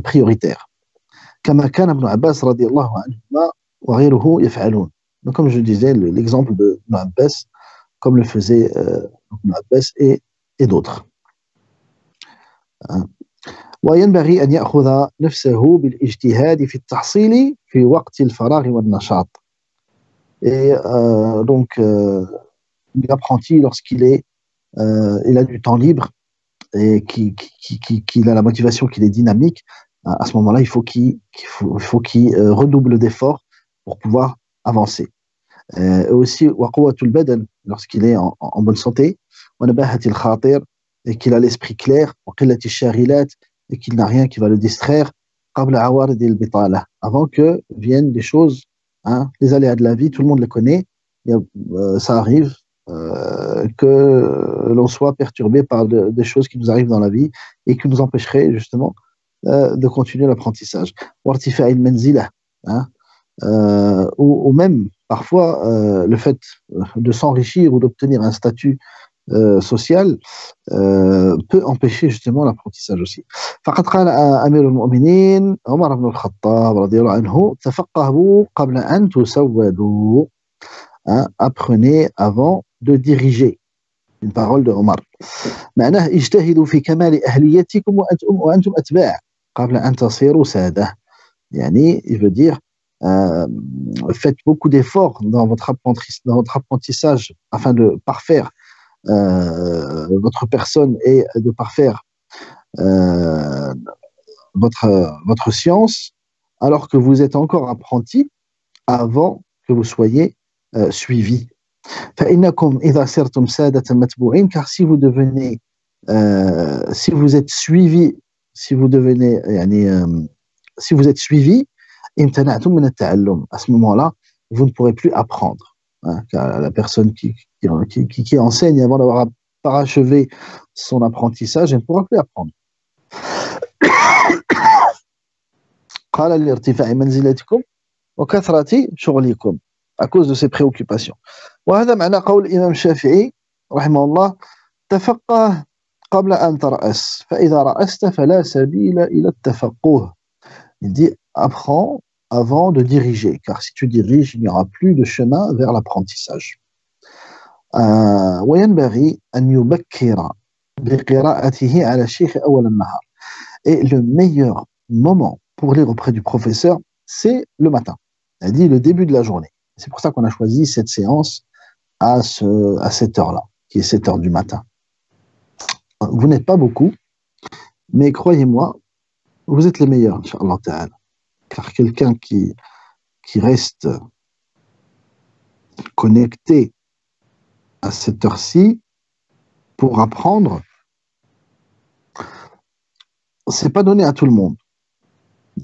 prioritaire. كما كان ابن عباس رضي الله عنهما وغيره يفعلون. Donc, comme je disais, l'exemple de Ibn Abbas, comme le faisait Ibn Abbas et d'autres. وينبغي أن يأخذ نفسه بالاجتهاد في التحصيل في وقت الفراغ والنشاط. Et donc, l'apprenti, lorsqu'il il a du temps libre et qu'il a la motivation, qu'il est dynamique, à ce moment-là, il faut qu'il redouble d'efforts pour pouvoir avancer. Aussi, وقوة البدن, lorsqu'il est en bonne santé, ونباهة الخاطر, et qu'il a l'esprit clair, وقلة الشاغلات, et qu'il n'a rien qui va le distraire, قبل عوارض البطالة, avant que viennent des choses, hein, les aléas de la vie, tout le monde les connaît, ça arrive que l'on soit perturbé par des choses qui nous arrivent dans la vie et qui nous empêcheraient justement de continuer l'apprentissage. وارتفاع المنزلة, hein, ou même parfois, le fait de s'enrichir ou d'obtenir un statut social peut empêcher justement l'apprentissage aussi. فقد قال أمير المؤمنين عمر بن الخطاب رضي الله عنه تفقهوا قبل أن تسودوا. Apprenez avant de diriger. Une parole de Omar. معناه اجتهدوا في كمال أهليتكم وأنتم أتباع قبل أن تصيروا سادة. يعني, il veut dire faites beaucoup d'efforts dans votre apprentissage afin de parfaire votre personne et de parfaire votre science alors que vous êtes encore apprenti avant que vous soyez suivi. فإنكم إذا صرتم سادة متبوعين, car si vous devenez si vous êtes suivi, si vous devenez si vous êtes suivi, امتنعتم من التعلم. À ce moment-là, vous ne pourrez plus apprendre. Car la personne qui enseigne avant d'avoir parachevé son apprentissage, elle ne pourra plus apprendre. قال لارتفاع منزلتكم وكثرة شغلكم, à cause de ses préoccupations. وهذا معنى قول الإمام الشافعي رحمه الله تفقه قبل أن ترأس فإذا رأست فلا سبيل إلى التفقه. Il dit apprends avant de diriger, car si tu diriges, il n'y aura plus de chemin vers l'apprentissage. وينبغي أن يبكر بقراءته على الشيخ أول النهار. Et le meilleur moment pour lire auprès du professeur, c'est le matin. Il dit le début de la journée. C'est pour ça qu'on a choisi cette séance à cette heure-là, qui est 7 heures du matin. Vous n'êtes pas beaucoup, mais croyez-moi, vous êtes les meilleurs, Inch'Allah Ta'ala. Car quelqu'un qui reste connecté à cette heure-ci pour apprendre, c'est pas donné à tout le monde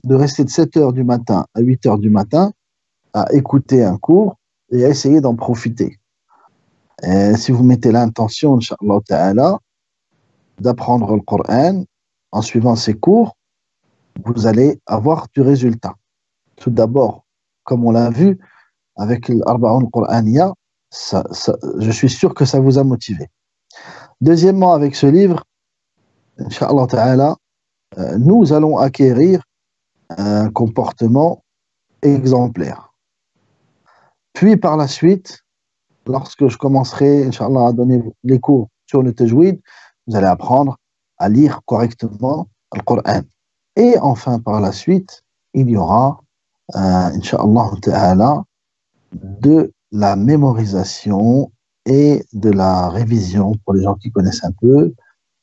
de rester de 7 heures du matin à 8 heures du matin à écouter un cours et à essayer d'en profiter. Et si vous mettez l'intention, Inch'Allah Ta'ala, d'apprendre le Coran en suivant ces cours, vous allez avoir du résultat. Tout d'abord, comme on l'a vu avec l'Arba'un Qur'aniya, je suis sûr que ça vous a motivé. Deuxièmement, avec ce livre, Inch'Allah Ta'ala, nous allons acquérir un comportement exemplaire. Puis par la suite, lorsque je commencerai, Inch'Allah, à donner les cours sur le tajwid, vous allez apprendre à lire correctement le Coran. Et enfin, par la suite, il y aura, Inch'Allah Ta'ala, de la mémorisation et de la révision pour les gens qui connaissent un peu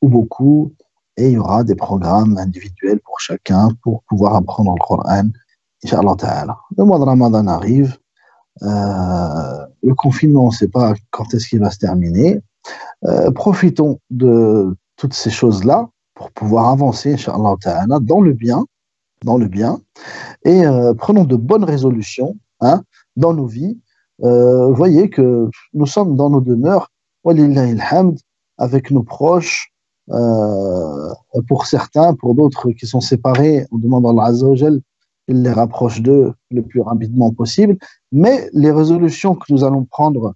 ou beaucoup. Et il y aura des programmes individuels pour chacun pour pouvoir apprendre le Coran, Inch'Allah Ta'ala. Le mois de Ramadan arrive. Le confinement, on ne sait pas quand est-ce qu'il va se terminer. Profitons de toutes ces choses-là pour pouvoir avancer, Inch'Allah Ta'ala, dans le bien, et prenons de bonnes résolutions dans nos vies. Voyez que nous sommes dans nos demeures, walillahi alhamd, avec nos proches, pour certains, pour d'autres qui sont séparés, on demande à Allah Azza wa Jal, il les rapproche d'eux le plus rapidement possible. Mais les résolutions que nous allons prendre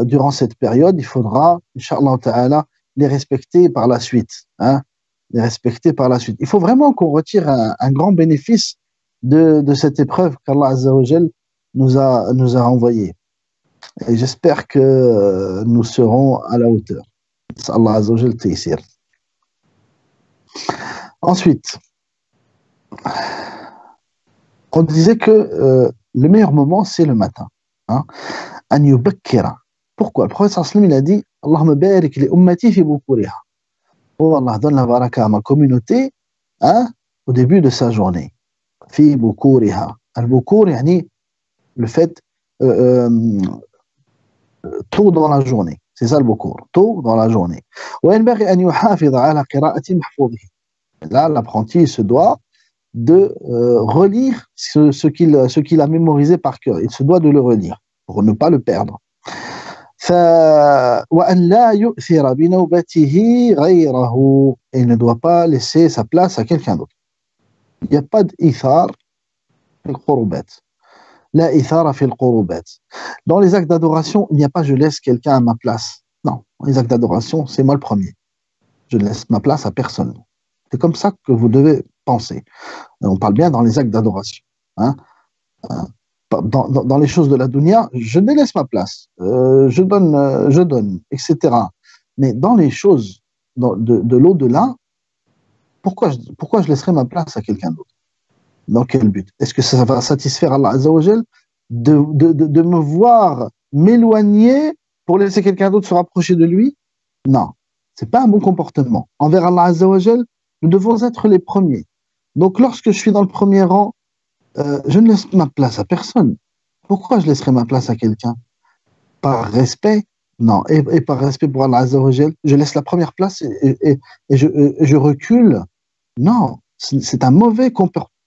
durant cette période, il faudra, Inch'Allah Ta'ala, les respecter par la suite. Les respecter par la suite. Il faut vraiment qu'on retire un grand bénéfice de cette épreuve qu'Allah Azza wa Jal nous a envoyée. Et j'espère que nous serons à la hauteur. Allah Azza wa Jal taysir. Ensuite, on disait que le meilleur moment, c'est le matin. An yubakkira. Pourquoi? Le prophète sallam, il a dit Allahumma barik li ummati fi bukuriha. Oh Allah, donne la baraka à ma communauté au début de sa journée. Fi bukuriha. Al-bukur, yani le fait tôt dans la journée. C'est ça le bukur. Tôt dans la journée. Wa yanbaghi an yuhafiz ala qira'ati mahfouzihi. Là, l'apprenti se doit de relire ce qu'il a mémorisé par cœur. Il se doit de le relire pour ne pas le perdre. وأن لا يؤثر بنوبته غيره. Et il ne doit pas laisser sa place à quelqu'un d'autre. Il n'y a pas d'ithar في القربات. La ithara fil qurubat. Dans les actes d'adoration, il n'y a pas je laisse quelqu'un à ma place. Non, dans les actes d'adoration, c'est moi le premier. Je ne laisse ma place à personne. C'est comme ça que vous devez penser. On parle bien dans les actes d'adoration. Hein. Dans les choses de la dunya, je délaisse ma place. Je donne, etc. Mais dans les choses de l'au-delà, pourquoi je laisserai ma place à quelqu'un d'autre? Dans quel but? Est-ce que ça va satisfaire Allah Azza wa Jal de me voir m'éloigner pour laisser quelqu'un d'autre se rapprocher de lui? Non, c'est pas un bon comportement. Envers Allah Azza wa Jal, nous devons être les premiers. Donc lorsque je suis dans le premier rang, je ne laisse ma place à personne. Pourquoi je laisserai ma place à quelqu'un? Par respect? Non. Et par respect pour Allah Azza wa Jal, je laisse la première place et je recule? Non, c'est un mauvais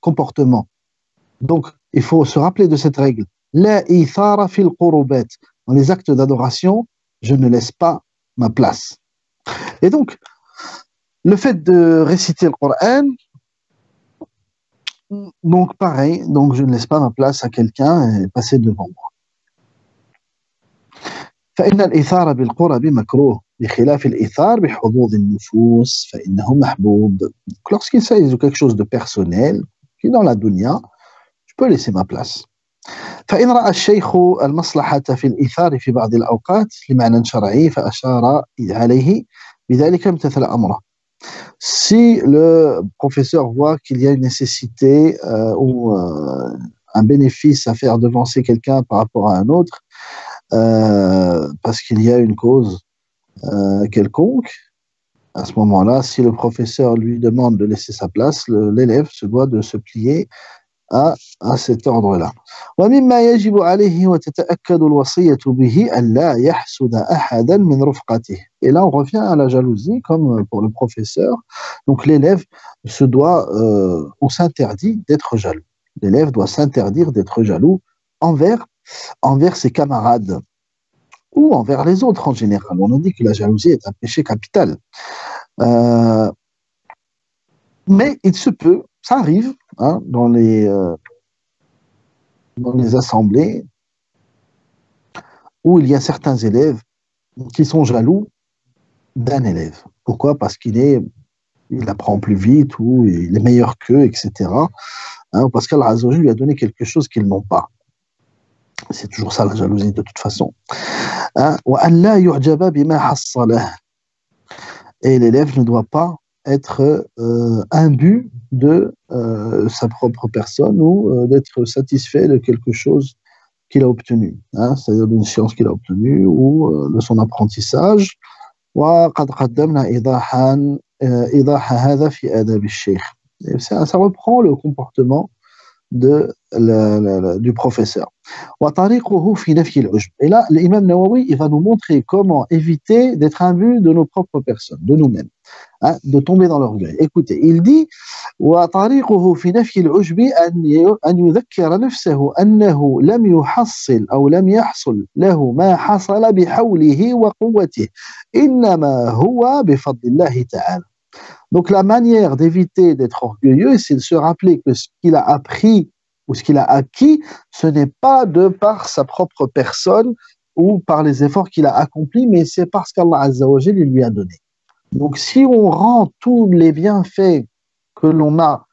comportement. Donc, il faut se rappeler de cette règle. La ithara fil qurubat. Dans les actes d'adoration, je ne laisse pas ma place. Et donc, le fait de réciter le Coran, donc pareil, donc je ne laisse pas ma place à quelqu'un et passer devant moi. فإن الإثار بالقرب مكروه بخلاف الإثار بحظوظ النفوس فإنه محبوب. Lorsqu'il s'agit de quelque chose de personnel, qui est dans la dunya, je peux laisser ma place. فإن رأى الشيخ المصلحة في الإيثار في بعض الأوقات لمعنى شرعي فأشار عليه بذلك امتثل أمره. Si le professeur voit qu'il y a une nécessité ou un bénéfice à faire devancer quelqu'un par rapport à un autre, parce qu'il y a une cause quelconque, à ce moment-là, si le professeur lui demande de laisser sa place, l'élève se doit de se plier à cet ordre-là. ومما يجب عليه وتتأكد الوصية به ألا يحسد أحدا من رفقته. Et là, on revient à la jalousie, comme pour le professeur. Donc, l'élève se doit, on s'interdit d'être jaloux. L'élève doit s'interdire d'être jaloux envers ses camarades ou envers les autres en général. On a dit que la jalousie est un péché capital. Mais il se peut, ça arrive, hein, dans les assemblées où il y a certains élèves qui sont jaloux d'un élève. Pourquoi? Parce il apprend plus vite ou il est meilleur qu'eux, etc. Hein, parce qu'Allah Azza wa Jalla lui a donné quelque chose qu'ils n'ont pas. C'est toujours ça la jalousie de toute façon. Hein? Et l'élève ne doit pas être imbu de sa propre personne ou d'être satisfait de quelque chose qu'il a obtenu, hein, c'est-à-dire d'une science qu'il a obtenue ou de son apprentissage. وقد قدمنا إيضاح هذا في آداب الشيخ. Ça reprend le comportement du professeur. وطريقه في نفي العجب. Et là, l'imam Nawawi, il va nous montrer comment éviter d'être imbu de nos propres personnes, de nous-mêmes, hein, de tomber dans l'orgueil. Écoutez, il dit وطريقه في نفي العجب أن يذكر نفسه أنه لم يحصل أو لم يحصل له ما حصل بحوله وقوته إنما هو بفضل الله تعالى. Donc la manière d'éviter d'être orgueilleux, c'est de se rappeler que ce qu'il a appris ou ce qu'il a acquis, ce n'est pas de par sa propre personne ou par les efforts qu'il a accomplis, mais c'est parce qu'Allah Azza wa Jalla lui a donné. Donc si on rend tous les bienfaits que l'on a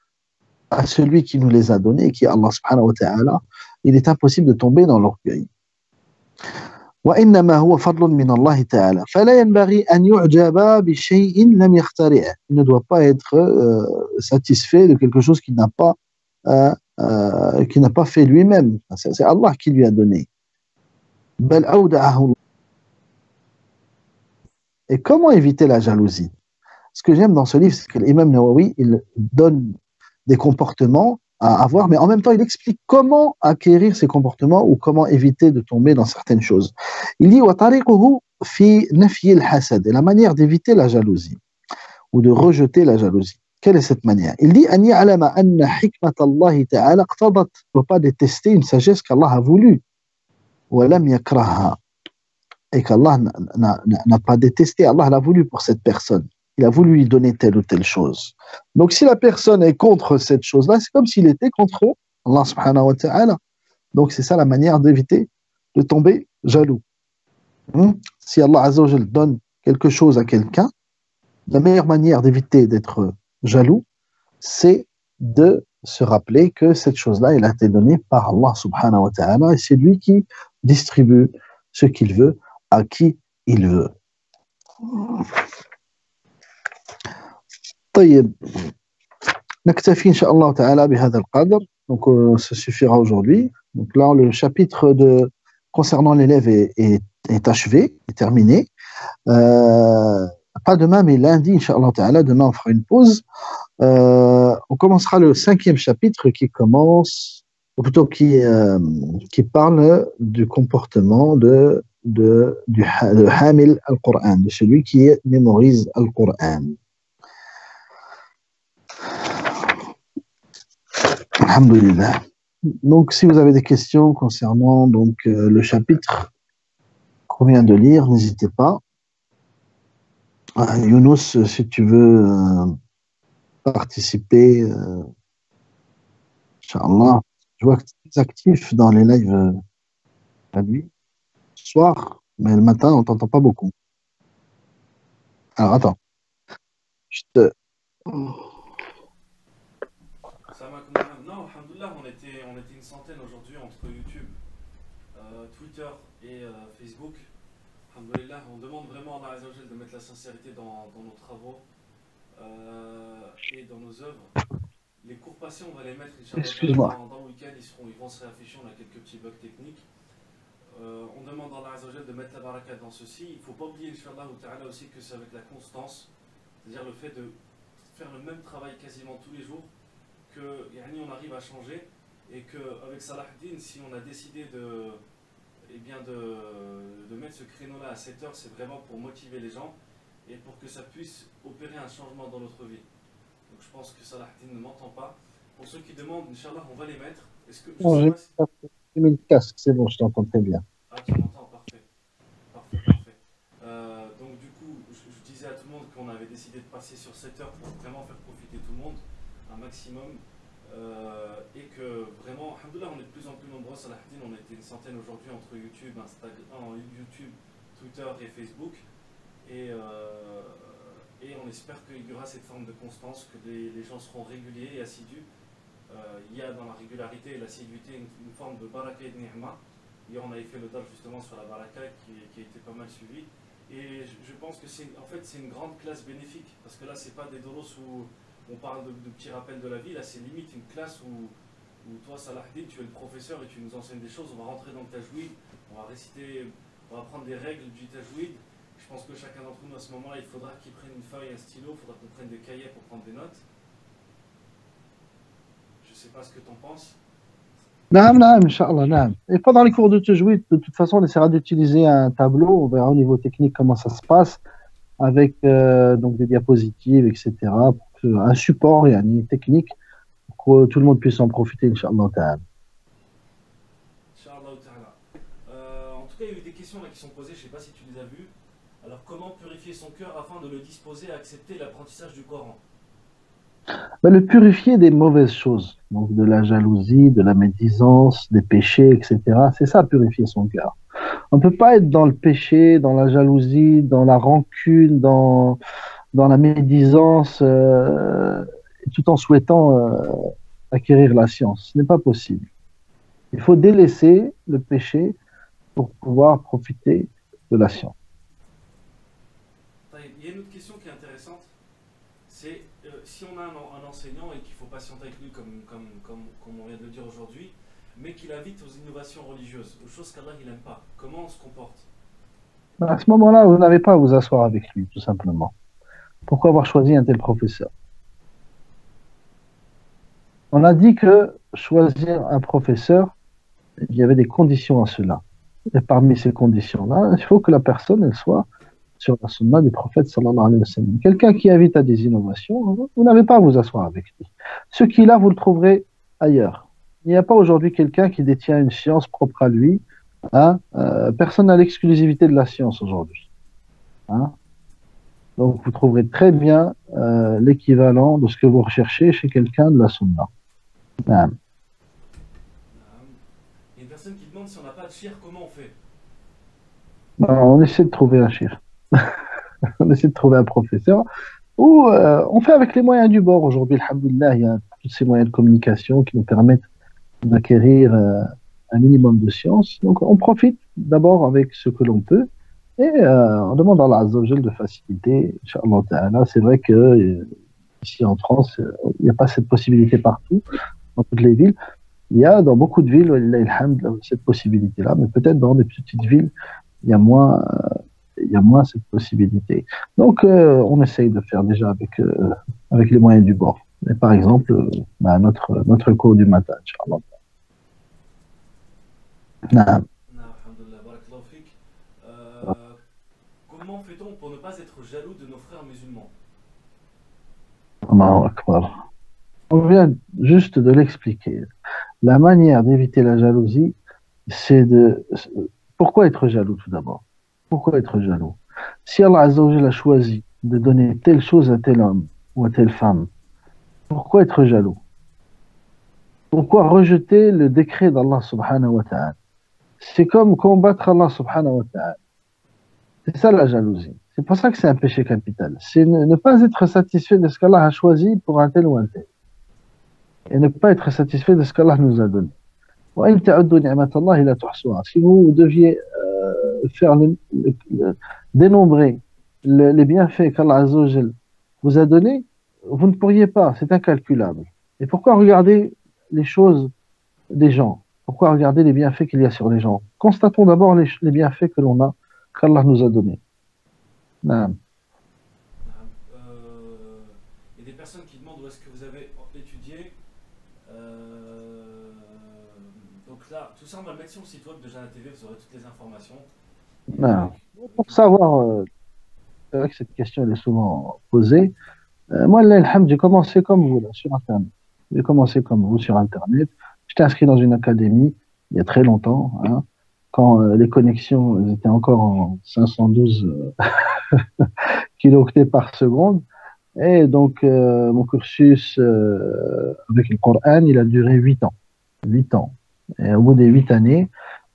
à celui qui nous les a donnés, qui est Allah subhanahu wa ta'ala, il est impossible de tomber dans l'orgueil. وإنما هو فضل من الله تعالى فلا ينبغي أن يعجب بشيء لم يخترعه. Il ne doit pas être satisfait de quelque chose qu'il n'a pas fait lui-même. C'est Allah qui lui a donné. بل أودعه. Et comment éviter la jalousie? Ce que j'aime dans ce livre, c'est que l'imam Nawawi, il donne des comportements à avoir, mais en même temps, il explique comment acquérir ces comportements ou comment éviter de tomber dans certaines choses. Il dit وطريقه في نفي الحسد. Et la manière d'éviter la jalousie ou de rejeter la jalousie. Quelle est cette manière? Il dit أن يعلم أن حكمة الله تعالى اقتضت. Il ne faut pas détester une sagesse qu'Allah a voulu. ولم يكرهها. Et qu'Allah n'a pas détesté. Allah l'a voulu pour cette personne. Il a voulu lui donner telle ou telle chose. Donc si la personne est contre cette chose-là, c'est comme s'il était contre Allah subhanahu wa ta'ala. Donc, c'est ça la manière d'éviter de tomber jaloux. Si Allah Azza wa Jal donne quelque chose à quelqu'un, la meilleure manière d'éviter d'être jaloux, c'est de se rappeler que cette chose-là, elle a été donnée par Allah subhanahu wa ta'ala et c'est lui qui distribue ce qu'il veut à qui il veut. طيب نكتفي إن شاء الله تعالى بهذا القدر. Donc ça suffira aujourd'hui. Donc là le chapitre concernant l'élève est achevé, est terminé. Pas demain mais lundi Inch'Allah ta'ala, demain on fera une pause. On commencera le 5e chapitre qui commence, ou plutôt qui parle du comportement de Hamil al-Qur'an, de celui qui mémorise al-Qur'an. Alhamdulillah. Donc, si vous avez des questions concernant donc, le chapitre qu'on vient de lire, n'hésitez pas. Younous, si tu veux participer, Inch'Allah. Je vois que tu es actif dans les lives la nuit, ce soir, mais le matin, on ne t'entend pas beaucoup. Alors, attends. Je te... Non, alhamdoulilah, on était une centaine aujourd'hui entre YouTube, Twitter et Facebook. Alhamdoulilah, on demande vraiment à Allah Azza wa Jal de mettre la sincérité dans nos travaux et dans nos œuvres. Les cours passés, on va les mettre, Excuse-moi. dans le week-end, ils vont se réafficher, on a quelques petits bugs techniques. On demande à Allah Azza wa Jal de mettre la baraka dans ceci. Il ne faut pas oublier, Inch'Allah ta'ala, aussi que c'est avec la constance, c'est-à-dire le fait de faire le même travail quasiment tous les jours, que on arrive à changer et qu'avec Salah Din, si on a décidé de mettre ce créneau-là à 7 heures, c'est vraiment pour motiver les gens et pour que ça puisse opérer un changement dans notre vie. Donc je pense que Salah Din ne m'entend pas. Pour ceux qui demandent, Inch'Allah, on va les mettre. Est-ce que j'ai mis le casque, c'est bon, je t'entends très bien. Ah, tu m'entends, parfait. Parfait. Donc du coup, je disais à tout le monde qu'on avait décidé de passer sur 7 heures pour vraiment faire profiter tout le monde un maximum. Et que vraiment, alhamdoulilah, on est de plus en plus nombreux à Salah Din. On était une centaine aujourd'hui entre YouTube, Instagram, YouTube, Twitter et Facebook. Et on espère qu'il y aura cette forme de constance, que les gens seront réguliers et assidus. Il y a dans la régularité et l'assiduité une forme de baraka et de ni'ma. Hier, on avait fait le dal justement sur la baraka qui a été pas mal suivi. Et je pense que c'est une grande classe bénéfique. Parce que là, c'est pas des doros où on parle de petits rappels de la vie. Là, c'est limite une classe où toi, Salah Din, tu es le professeur et tu nous enseignes des choses. On va rentrer dans le tajwid, on va réciter, on va prendre des règles du tajwid. Je pense que chacun d'entre nous, à ce moment-là, il faudra qu'il prenne une feuille, un stylo, il faudra qu'on prenne des cahiers pour prendre des notes. Je ne sais pas ce que tu en penses. Non, Inch'Allah, non. Et pendant les cours de tajwid, de toute façon, on essaiera d'utiliser un tableau. On verra au niveau technique comment ça se passe, avec donc des diapositives, etc. Un support technique pour que tout le monde puisse en profiter, Inch'Allah ta'ala. Inch'Allah ta'ala. En tout cas, il y a eu des questions là qui sont posées, je ne sais pas si tu les as vues. Alors, comment purifier son cœur afin de le disposer à accepter l'apprentissage du Coran? Le purifier des mauvaises choses, donc de la jalousie, de la médisance, des péchés, etc. C'est ça, purifier son cœur. On ne peut pas être dans le péché, dans la jalousie, dans la rancune, dans la médisance, tout en souhaitant acquérir la science. Ce n'est pas possible. Il faut délaisser le péché pour pouvoir profiter de la science. Il y a une autre question qui est intéressante. C'est si on a un enseignant et qu'il faut patienter avec lui comme on vient de le dire aujourd'hui, mais qu'il invite aux innovations religieuses, aux choses qu'Allah il n'aime pas, comment on se comporte? À ce moment-là, vous n'avez pas à vous asseoir avec lui, tout simplement. Pourquoi avoir choisi un tel professeur? On a dit que choisir un professeur, il y avait des conditions à cela. Et parmi ces conditions-là, il faut que la personne elle soit sur la sunna du prophète sallallahu alayhi wa sallam. Quelqu'un qui invite à des innovations, vous n'avez pas à vous asseoir avec lui. Ce qu'il a, vous le trouverez ailleurs. Il n'y a pas aujourd'hui quelqu'un qui détient une science propre à lui. Hein? Personne n'a l'exclusivité de la science aujourd'hui. Hein? Donc vous trouverez très bien l'équivalent de ce que vous recherchez chez quelqu'un de la sunna. Il y a une demande si on n'a pas de chir, comment on fait? Ben, on essaie de trouver un chef, on essaie de trouver un professeur, ou on fait avec les moyens du bord. Aujourd'hui, alhamdoulilah, il y a tous ces moyens de communication qui nous permettent d'acquérir un minimum de science. Donc, on profite d'abord avec ce que l'on peut et on demande à Allah Azza wa Jal de faciliter. Inch'Allah Ta'ala. C'est vrai que ici en France, il n'y a pas cette possibilité partout, dans toutes les villes. Il y a dans beaucoup de villes, walillahi alhamd, cette possibilité-là, mais peut-être dans des petites villes, il y a moins, il y a moins cette possibilité. Donc, on essaye de faire déjà avec les moyens du bord. Et par exemple, bah, notre cours du matin, Inch'Allah. نعم. Alhamdulillah, barakallahu fik. Comment fait-on pour ne pas être jaloux de nos frères musulmans? Allahu Akbar. On vient juste de l'expliquer. La manière d'éviter la jalousie, c'est de... Pourquoi être jaloux tout d'abord? Pourquoi être jaloux? Si Allah Azza wa Jalla a choisi de donner telle chose à tel homme ou à telle femme, pourquoi être jaloux? Pourquoi rejeter le décret d'Allah subhanahu wa ta'ala? C'est comme combattre Allah subhanahu wa ta'ala. C'est ça la jalousie. C'est pour ça que c'est un péché capital. C'est ne pas être satisfait de ce qu'Allah a choisi pour un tel ou un tel. Et ne pas être satisfait de ce qu'Allah nous a donné. وَإِن تَعُدُّوا نِعْمَةَ اللَّهِ لَا تُحْصُوهَا. Si vous deviez faire dénombrer les bienfaits qu'Allah Azza wa Jal vous a donnés, vous ne pourriez pas, c'est incalculable. Et pourquoi regarder les choses des gens? Pourquoi regarder les bienfaits qu'il y a sur les gens? Constatons d'abord les bienfaits que l'on a, qu'Allah nous a donnés. Naam. Il y a des personnes qui demandent où est-ce que vous avez étudié. Donc là, tout ça, on va le mettre sur le site web de Jana TV, vous aurez toutes les informations. Naam. Pour savoir, c'est vrai que cette question elle est souvent posée. Moi, alhamd, j'ai commencé comme vous, là, sur Internet. J'ai commencé comme vous sur Internet. J'étais inscrit dans une académie il y a très longtemps, hein, quand les connexions elles étaient encore en 512 kilooctets par seconde. Et donc, mon cursus avec le Coran, il a duré 8 ans. 8 ans. Et au bout des 8 années,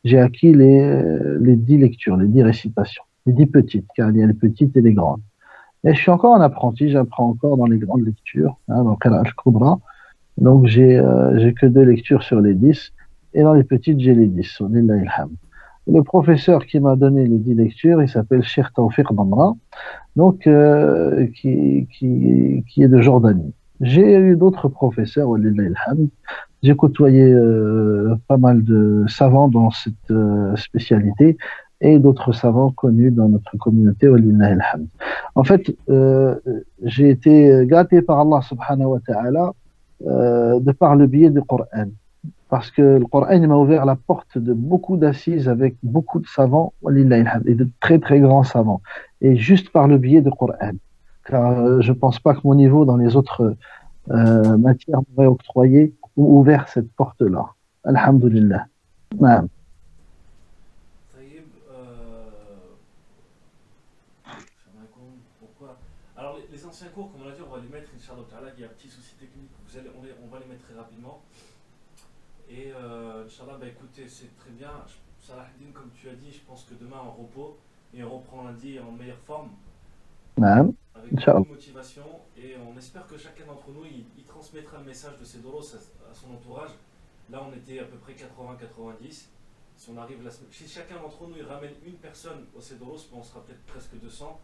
j'ai acquis les 10 lectures, les 10 récitations, les 10 petites, car il y a les petites et les grandes. Et je suis encore un apprenti, j'apprends encore dans les grandes lectures, hein, dans Qira'at al-Kubra. Donc, j'ai que 2 lectures sur les 10. Et dans les petites, j'ai les 10. Lillahi alhamd. Le professeur qui m'a donné les 10 lectures, il s'appelle Cheikh Tawfiq Damra, donc, qui est de Jordanie. J'ai eu d'autres professeurs, walillahi alhamd. J'ai côtoyé pas mal de savants dans cette spécialité et d'autres savants connus dans notre communauté, walillahi alhamd. En fait, j'ai été gâté par Allah subhanahu wa ta'ala de par le biais du Coran. Parce que le Coran il m'a ouvert la porte de beaucoup d'assises avec beaucoup de savants, walillahi alhamd, et de très très grands savants. Et juste par le biais du Coran. Car je ne pense pas que mon niveau dans les autres matières m'aurait octroyé ou ouvert cette porte-là. Alhamdulillah. Naam. Taïb, pourquoi? Alors, les anciens cours, comme on l'a dit, on va les mettre, Inch'Allah Ta'ala, il y a un petit souci technique, on va les mettre très rapidement. Et Inch'Allah, bah écoutez, c'est très bien. Salahuddin, comme tu as dit, je pense que demain en repos, et on reprend lundi en meilleure forme, Naam. avec Inch'Allah. beaucoup de motivation, et on espère que chacun d'entre nous, il transmettra le message de ces doros à son entourage. Là, on était à peu près 80-90. Si on arrive si chacun d'entre nous il ramène une personne au Cédoros, on sera peut-être presque 200.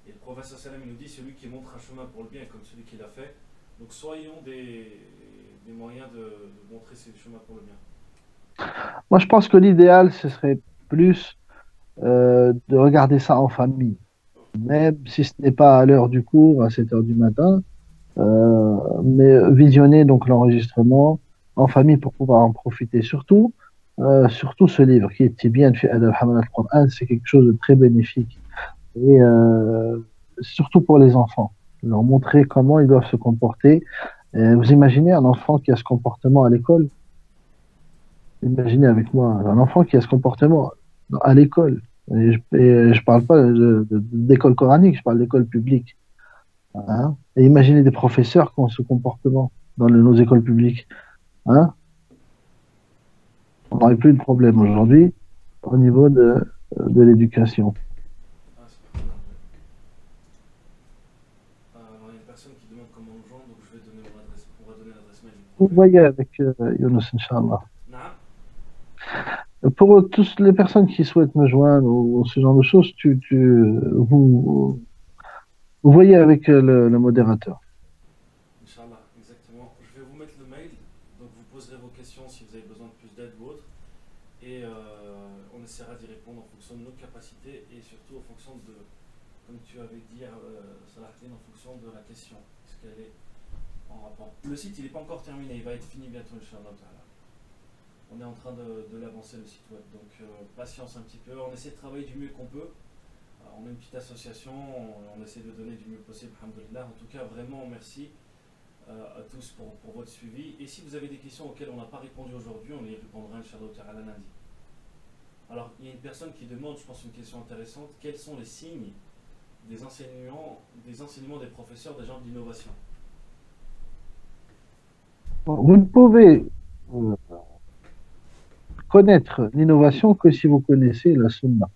Et le prophète sallam il nous dit celui qui montre un chemin pour le bien comme celui qui l'a fait. Donc soyons des moyens de montrer ce chemin pour le bien. Moi, je pense que l'idéal, ce serait plus de regarder ça en famille. Même si ce n'est pas à l'heure du cours, à 7 heures du matin, mais visionner donc l'enregistrement en famille pour pouvoir en profiter. Surtout ce livre qui est Tibyan fi Adab Hamalat al-Qur'an, c'est quelque chose de très bénéfique. Et surtout pour les enfants, leur montrer comment ils doivent se comporter. Vous imaginez un enfant qui a ce comportement à l'école? Imaginez avec moi un enfant qui a ce comportement à l'école. Et je parle pas d'école coranique, je parle d'école publique. Hein. Et imaginez des professeurs qui ont ce comportement dans nos écoles publiques. Hein. On n'aurait plus de problème aujourd'hui au niveau de l'éducation. Ah, c'est pas grave. Alors, il y a une personne qui demande comment nous joindre, donc je vais donner mon adresse. On va donner l'adresse mail du Vous prophète. voyez avec Younous, Inch'Allah. Naam. Pour toutes les personnes qui souhaitent me joindre ou ce genre de choses, vous voyez avec le modérateur. Inch'Allah, exactement. Je vais vous mettre le mail, donc vous poserez vos questions si vous avez besoin de plus d'aide ou autre. Et on essaiera d'y répondre en fonction de nos capacités et surtout en fonction de, comme tu avais dit, Salahdine, en fonction de la question. Est-ce qu'elle est en rapport? Le site, il n'est pas encore terminé, il va être fini bientôt, Inch'Allah. On est en train de l'avancer, le site web. Donc, patience un petit peu. On essaie de travailler du mieux qu'on peut. On a une petite association, on essaie de donner du mieux possible, alhamdoulilah. En tout cas, vraiment, merci à tous pour votre suivi. Et si vous avez des questions auxquelles on n'a pas répondu aujourd'hui, on y répondra, Inch'Allah ta'ala, lundi. Alors, il y a une personne qui demande, je pense, une question intéressante. Quels sont les signes des enseignements des professeurs des genres d'innovation? Vous ne pouvez euh, connaître l'innovation que si vous connaissez la sunna.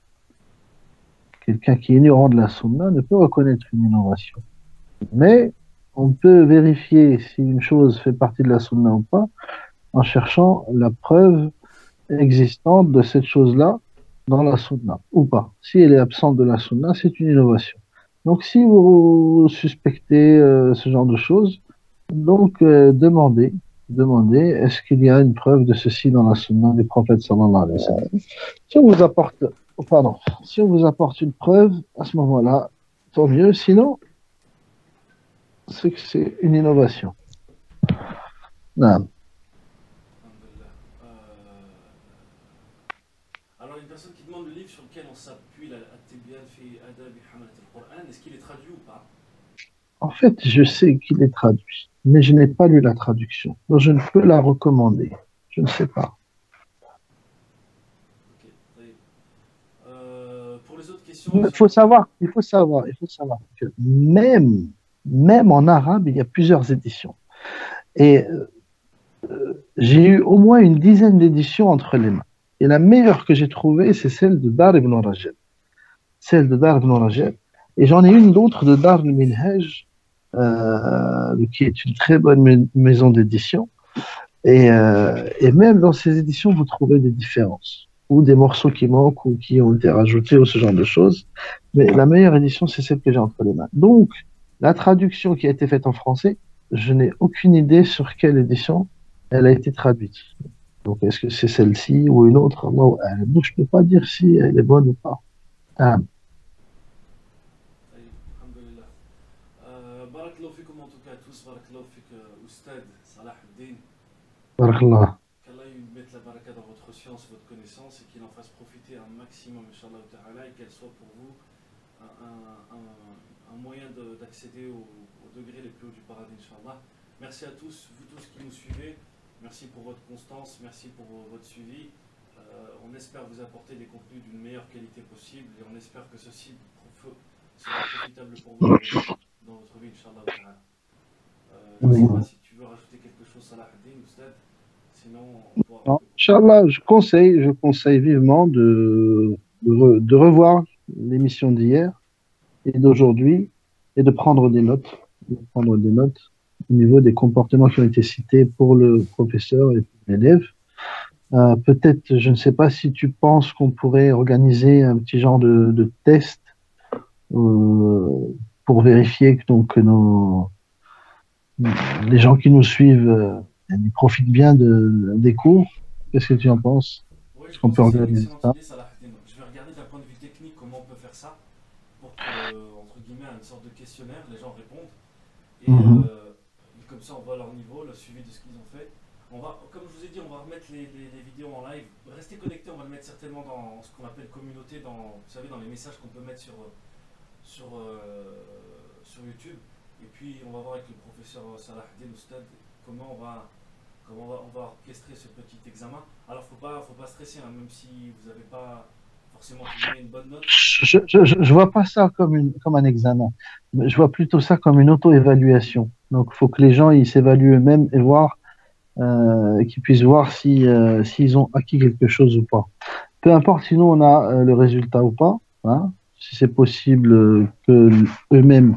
Quelqu'un qui est ignorant de la sunna ne peut reconnaître une innovation. Mais on peut vérifier si une chose fait partie de la sunna ou pas en cherchant la preuve existante de cette chose-là dans la sunna ou pas. Si elle est absente de la sunna, c'est une innovation. Donc si vous suspectez ce genre de choses, donc demandez est-ce qu'il y a une preuve de ceci dans la sunna du prophète sallallahu alayhi wa sallam. Si on vous apporte, pardon, si on vous apporte une preuve, à ce moment-là, tant mieux. Sinon, c'est que c'est une innovation. Non. Alors, une personne qui demande le livre sur lequel on s'appuie, At-Tibyan fi Adabi Hamalat al-Qur'an, est-ce qu'il est traduit ou pas? En fait, je sais qu'il est traduit, mais je n'ai pas lu la traduction. Donc, je ne peux la recommander. Je ne sais pas. Ok, pour les autres questions, Il faut savoir que même en arabe, il y a plusieurs éditions. Et j'ai eu au moins une dizaine d'éditions entre les mains. Et la meilleure que j'ai trouvée, c'est celle de Dar ibn Rajab. Celle de Dar ibn Rajab. Et j'en ai une d'autre de Dar al-Minhaj, qui est une très bonne maison d'édition. Et même dans ces éditions, vous trouvez des différences, ou des morceaux qui manquent, ou qui ont été rajoutés, ou ce genre de choses. Mais la meilleure édition, c'est celle que j'ai entre les mains. Donc, la traduction qui a été faite en français, je n'ai aucune idée sur quelle édition elle a été traduite. Donc, est-ce que c'est celle-ci ou une autre? Donc, je ne peux pas dire si elle est bonne ou pas. Ah, alhamdulillah. Barakallahu fikum en tout cas tous, barakallahu fik Oustad Salahuddin. barakallah. Qu'Allah il mette la baraka dans votre science, votre connaissance et qu'il en fasse profiter un maximum, Inch'Allah ta'ala, et qu'elle soit pour vous un moyen d'accéder au degré les plus hauts du paradis, Inch'Allah. Merci à tous, vous tous qui nous suivez. Merci pour votre constance, merci pour votre suivi. On espère vous apporter des contenus d'une meilleure qualité possible et on espère que ceci sera profitable pour vous dans votre vie, Inch'Allah ta'ala. Je ne sais pas si tu veux rajouter quelque chose, Salahuddin, Oustad. Sinon, on pourra. Inch'Allah, je conseille vivement de revoir l'émission d'hier et d'aujourd'hui et de prendre des notes, au niveau des comportements qui ont été cités pour le professeur et pour l'élève. Peut-être, je ne sais pas si tu penses qu'on pourrait organiser un petit genre de test pour vérifier que les gens qui nous suivent ils profitent bien des cours. Qu'est-ce que tu en penses? Oui, je Est-ce qu'on pense peut que c'est une organiser excellente ça? idée, Salahuddin. Je vais regarder d'un point de vue technique comment on peut faire ça pour que, entre guillemets, une sorte de questionnaire, les gens répondent. Et Mhm. comme ça, on voit leur niveau, le suivi de ce qu'ils ont fait. On va, comme je vous ai dit, on va remettre les vidéos en live. Restez connectés, on va le mettre certainement dans ce qu'on appelle communauté, vous savez, dans les messages qu'on peut mettre sur, sur YouTube. Et puis, on va voir avec le professeur Salahuddin Oustad comment on va orchestrer ce petit examen. Alors, faut pas stresser, hein, même si vous n'avez pas forcément trouvé une bonne note. Je vois pas ça comme un examen. Je vois plutôt ça comme une auto-évaluation. Donc, il faut que les gens ils s'évaluent eux-mêmes et voir qu'ils puissent voir si, s'ils ont acquis quelque chose ou pas. Peu importe, sinon on a le résultat ou pas, hein, si c'est possible que eux-mêmes,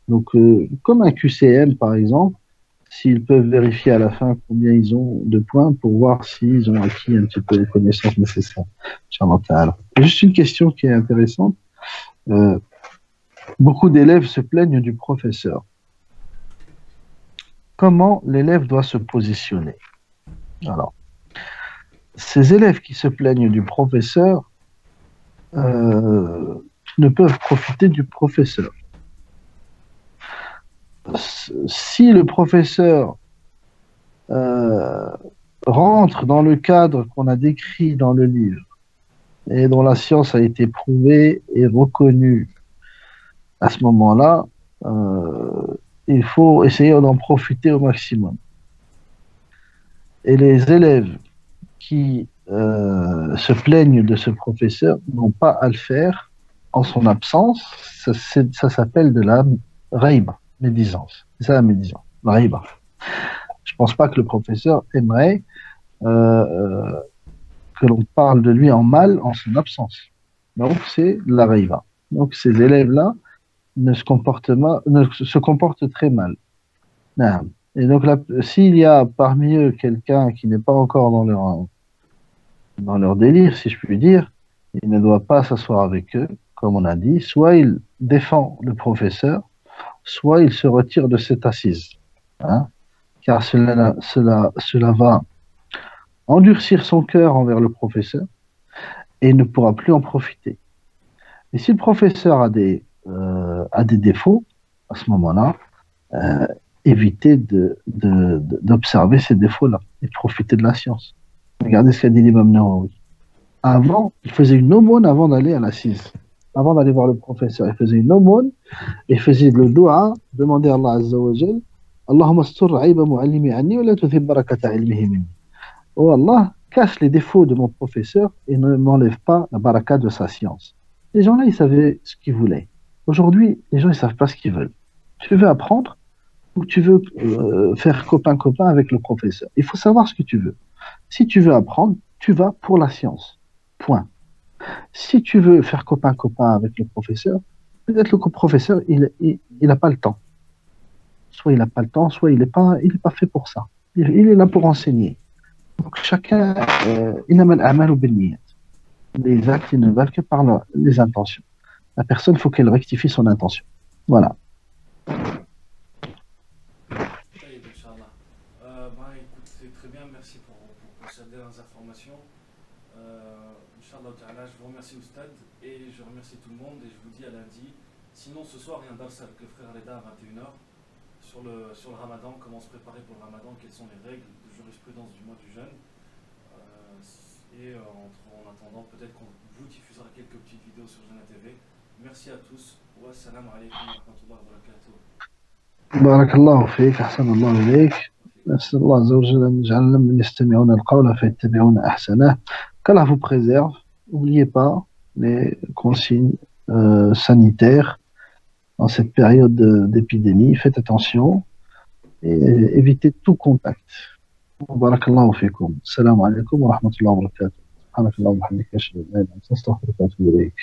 donc comme un QCM par exemple, s'ils peuvent vérifier à la fin combien ils ont de points pour voir s'ils ont acquis un petit peu les connaissances nécessaires. Inch'Allah ta'ala. Juste une question qui est intéressante. Euh, Beaucoup d'élèves se plaignent du professeur. Comment l'élève doit se positionner? Alors, ces élèves qui se plaignent du professeur ne peuvent profiter du professeur. Si le professeur euh, rentre dans le cadre qu'on a décrit dans le livre et dont la science a été prouvée et reconnue à ce moment-là, il faut essayer d'en profiter au maximum. Et les élèves qui se plaignent de ce professeur n'ont pas à le faire en son absence. Ça s'appelle de la raïba, médisance. C'est ça la médisance, la raïba. Je ne pense pas que le professeur aimerait que l'on parle de lui en mal en son absence. Donc c'est la raïba. Donc ces élèves-là ne se comportent très mal. Et donc s'il y a parmi eux quelqu'un qui n'est pas encore dans leur délire, si je puis dire, il ne doit pas s'asseoir avec eux, comme on a dit. Soit il défend le professeur, soit il se retire de cette assise. Hein, car cela va endurcir son cœur envers le professeur et il ne pourra plus en profiter. Et si le professeur a des défauts, à ce moment-là, éviter d'observer ces défauts-là et de profiter de la science. Regardez ce qu'a dit l'imam Nawawi. Avant, il faisait une aumône avant d'aller à l'assise. Avant d'aller voir le professeur, il faisait une aumône et faisait le dua, demander à Allah Azza wa Jal, Allahumma astur aïba mu'allimi anni wa la tuthib barakata ilmihi minni. Oh Allah, cache les défauts de mon professeur et ne m'enlève pas la baraka de sa science. Les gens là, ils savaient ce qu'ils voulaient. Aujourd'hui, les gens, ils savent pas ce qu'ils veulent. Tu veux apprendre ou tu veux faire copain-copain avec le professeur. Il faut savoir ce que tu veux. Si tu veux apprendre, tu vas pour la science. Point. Si tu veux faire copain-copain avec le professeur, peut-être le professeur, il n'a pas le temps. Soit il n'a pas le temps, soit il n'est pas fait pour ça. Il est là pour enseigner. Donc chacun, les actes, ils ne valent que par les intentions. La personne, il faut qu'elle rectifie son intention. Voilà. Écoute, c'est très bien, merci pour ces dernières informations. Inch'Allah Ta'ala, je vous remercie Oustad et je remercie tout le monde et je vous dis à lundi. Sinon, ce soir, il y a un dars avec le frère Reda à 21h sur le ramadan, comment se préparer pour le ramadan, quelles sont les règles de jurisprudence du mois du jeûne. En attendant, peut-être qu'on vous diffusera quelques petites vidéos sur Jeune TV. Merci à tous. Wassalamu alaikum wa rahmatullahi wa barakatuh. بارك الله فيك أحسن الله إليك نسأل الله عز وجل أن يجعلنا من يستمعون القول فيتبعون أحسنه. Qu'Allah vous préserve. N'oubliez pas les consignes sanitaires en cette période d'épidémie. Faites attention et évitez tout contact. بارك الله فيكم. السلام عليكم ورحمة الله وبركاته. سبحانك اللهم وبحمدك أشهد أن لا إله إلا أنت أستغفرك وأتوب إليك.